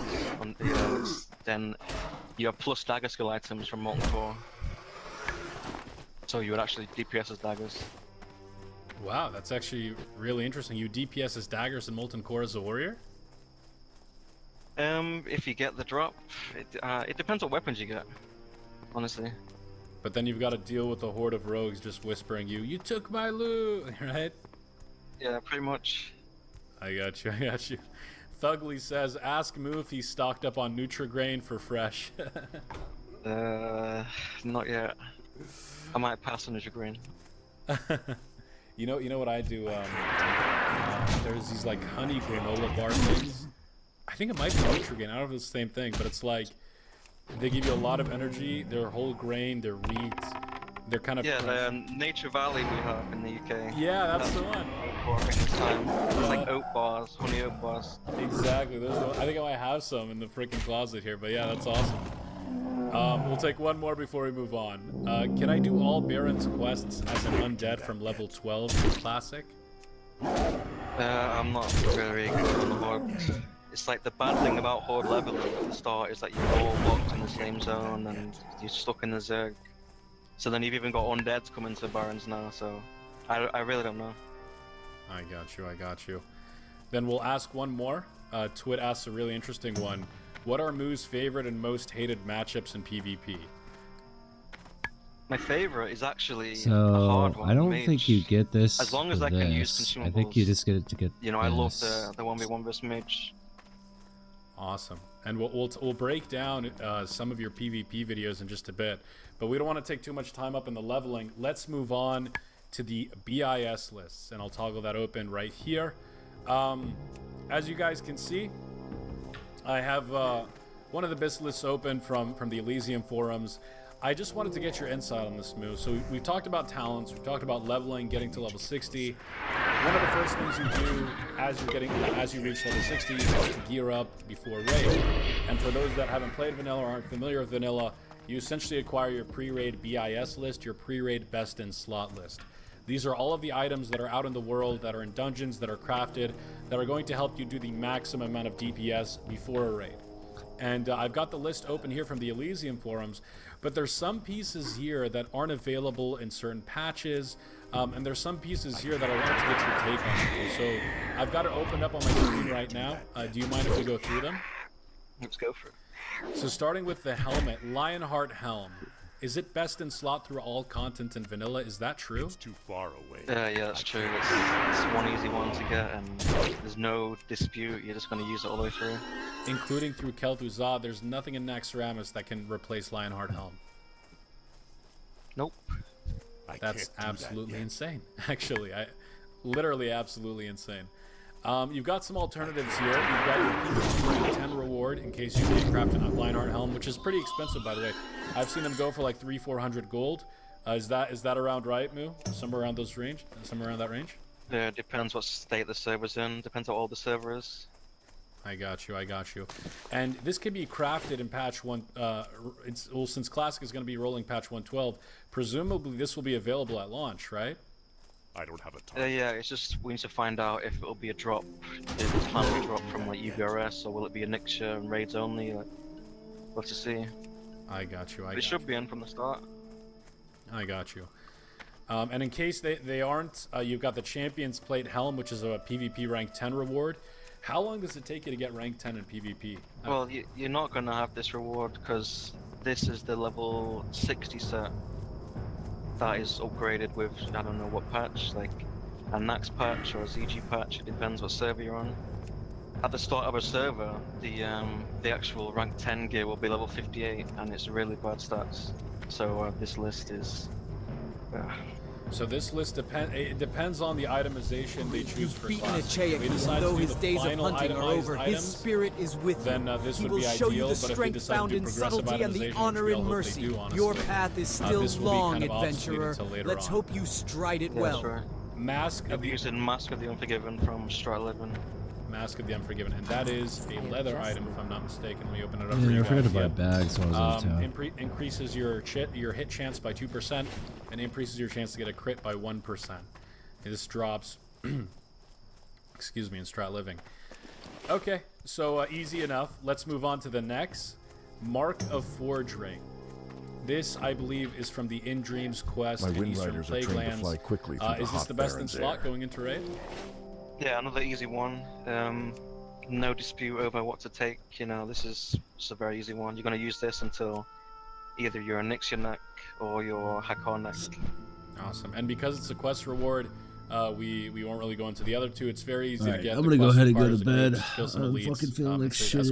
then you have plus dagger skill items from Molten Core. So you would actually DPS as daggers. Wow, that's actually really interesting. You DPS as daggers and Molten Core as a warrior? If you get the drop, it depends what weapons you get, honestly. But then you've got to deal with a horde of rogues just whispering you took my loot, right? Yeah, pretty much. I got you. Thugly says, ask Moo if he's stocked up on Nutrigrain for fresh. Not yet. I might pass on Nutrigrain. You know what I do? There's these like honey granola bar things. I think it might be Nutrigrain. I don't know if it's the same thing, but it's like they give you a lot of energy. They're whole grain. They're wheat. They're kind of the Nature Valley we have in the UK. Yeah, that's the one. It's like oat bars, honey oat bars. Exactly. I think I might have some in the freaking closet here, but yeah, that's awesome. We'll take one more before we move on. Can I do all Baron's quests as an undead from level 12 in Classic? I'm not very good on the Horde. It's like the bad thing about Horde leveling at the start is that you're all locked in the same zone and you're stuck in the Zerg. So then you've even got undeads coming to Barons now, so I really don't know. I got you. Then we'll ask one more. Twit asks a really interesting one. What are Moo's favorite and most hated matchups in PvP? My favorite is actually so a hard one. I don't mage. think you get this. As long as I can use consumables. I think you just get it to get. You know, I love the 1v1 versus mage. Awesome. And we'll break down some of your PvP videos in just a bit, but we don't want to take too much time up in the leveling. Let's move on to the BIS lists, and I'll toggle that open right here. As you guys can see, I have one of the BIS lists open from the Elysium forums. I just wanted to get your insight on this move. So we've talked about talents, we've talked about leveling, getting to level 60. One of the first things you do as you reach level 60 is to gear up before raid. And for those that haven't played vanilla or aren't familiar with vanilla, you essentially acquire your pre-raid BIS list, your pre-raid best in slot list. These are all of the items that are out in the world, that are in dungeons, that are crafted, that are going to help you do the maximum amount of DPS before a raid. And I've got the list open here from the Elysium forums, but there's some pieces here that aren't available in certain patches, and there's some pieces here that I wanted to get your take on. So I've got it opened up on my screen right now. Do you mind if we go through them? Let's go for it. So starting with the helmet, Lionheart Helm. Is it best in slot through all content in vanilla? Is that true? It's too far away. Yeah, that's true. It's one easy one to get, and there's no dispute. You're just going to use it all the way through. Including through Kel'Thuzad, there's nothing in Naxxramas that can replace Lionheart Helm. Nope. That's absolutely insane. Actually, literally absolutely insane. You've got some alternatives here. You've got your PvP rank 10 reward in case you can't craft a Lionheart helm, which is pretty expensive, by the way. I've seen them go for like 300-400 gold. Is that around right, Moo? Somewhere around those range? Somewhere around that range? Yeah, it depends what state the server's in. Depends how old the server is. I got you. And this can be crafted in patch 1. Since Classic is going to be rolling patch 112, presumably this will be available at launch, right? I don't have a time. Yeah, it's just we need to find out if it'll be a drop. If it's planned to drop from like UBRS, or will it be a Nixia and raids only? Like, we'll have to see. I got you. It should be in from the start. I got you. And in case they aren't, you've got the Champions Plate Helm, which is a PvP rank 10 reward. How long does it take you to get rank 10 in PvP? Well, you're not going to have this reward because this is the level 60 set that is upgraded with, I don't know what patch, like a Nax patch or a ZG patch, it depends what server you're on. At the start of a server, the actual rank 10 gear will be level 58 and it's really bad stats. So this list is... So this list depends on the itemization they choose for classic. Though his days of hunting are over, his spirit is with then you. He will show you the strength found in subtlety and the honor in mercy. Your path is still long, adventurer. Let's hope you stride it well. Right. Mask of the Unforgiven from Strat 11. Mask of the Unforgiven, and that is a leather item, if I'm not mistaken. Let me open it up. Yeah, I forgot to buy bags while I was in town. Increases your hit chance by 2%, and increases your chance to get a crit by 1%. This drops, excuse me, in Strat Living. Okay, so easy enough. Let's move on to the next. Mark of Forge Ring. This, I believe, is from the In Dreams quest in Eastern Plaguelands. Is this the best in slot going into raid? Yeah, another easy one. No dispute over what to take. You know, this is a very easy one. You're going to use this until either you're a Nixia neck or your Hakon neck. Awesome. And because it's a quest reward, we won't really go into the other two. It's very easy to get. I'm going to go ahead and go to bed. I'm fucking feeling like shit.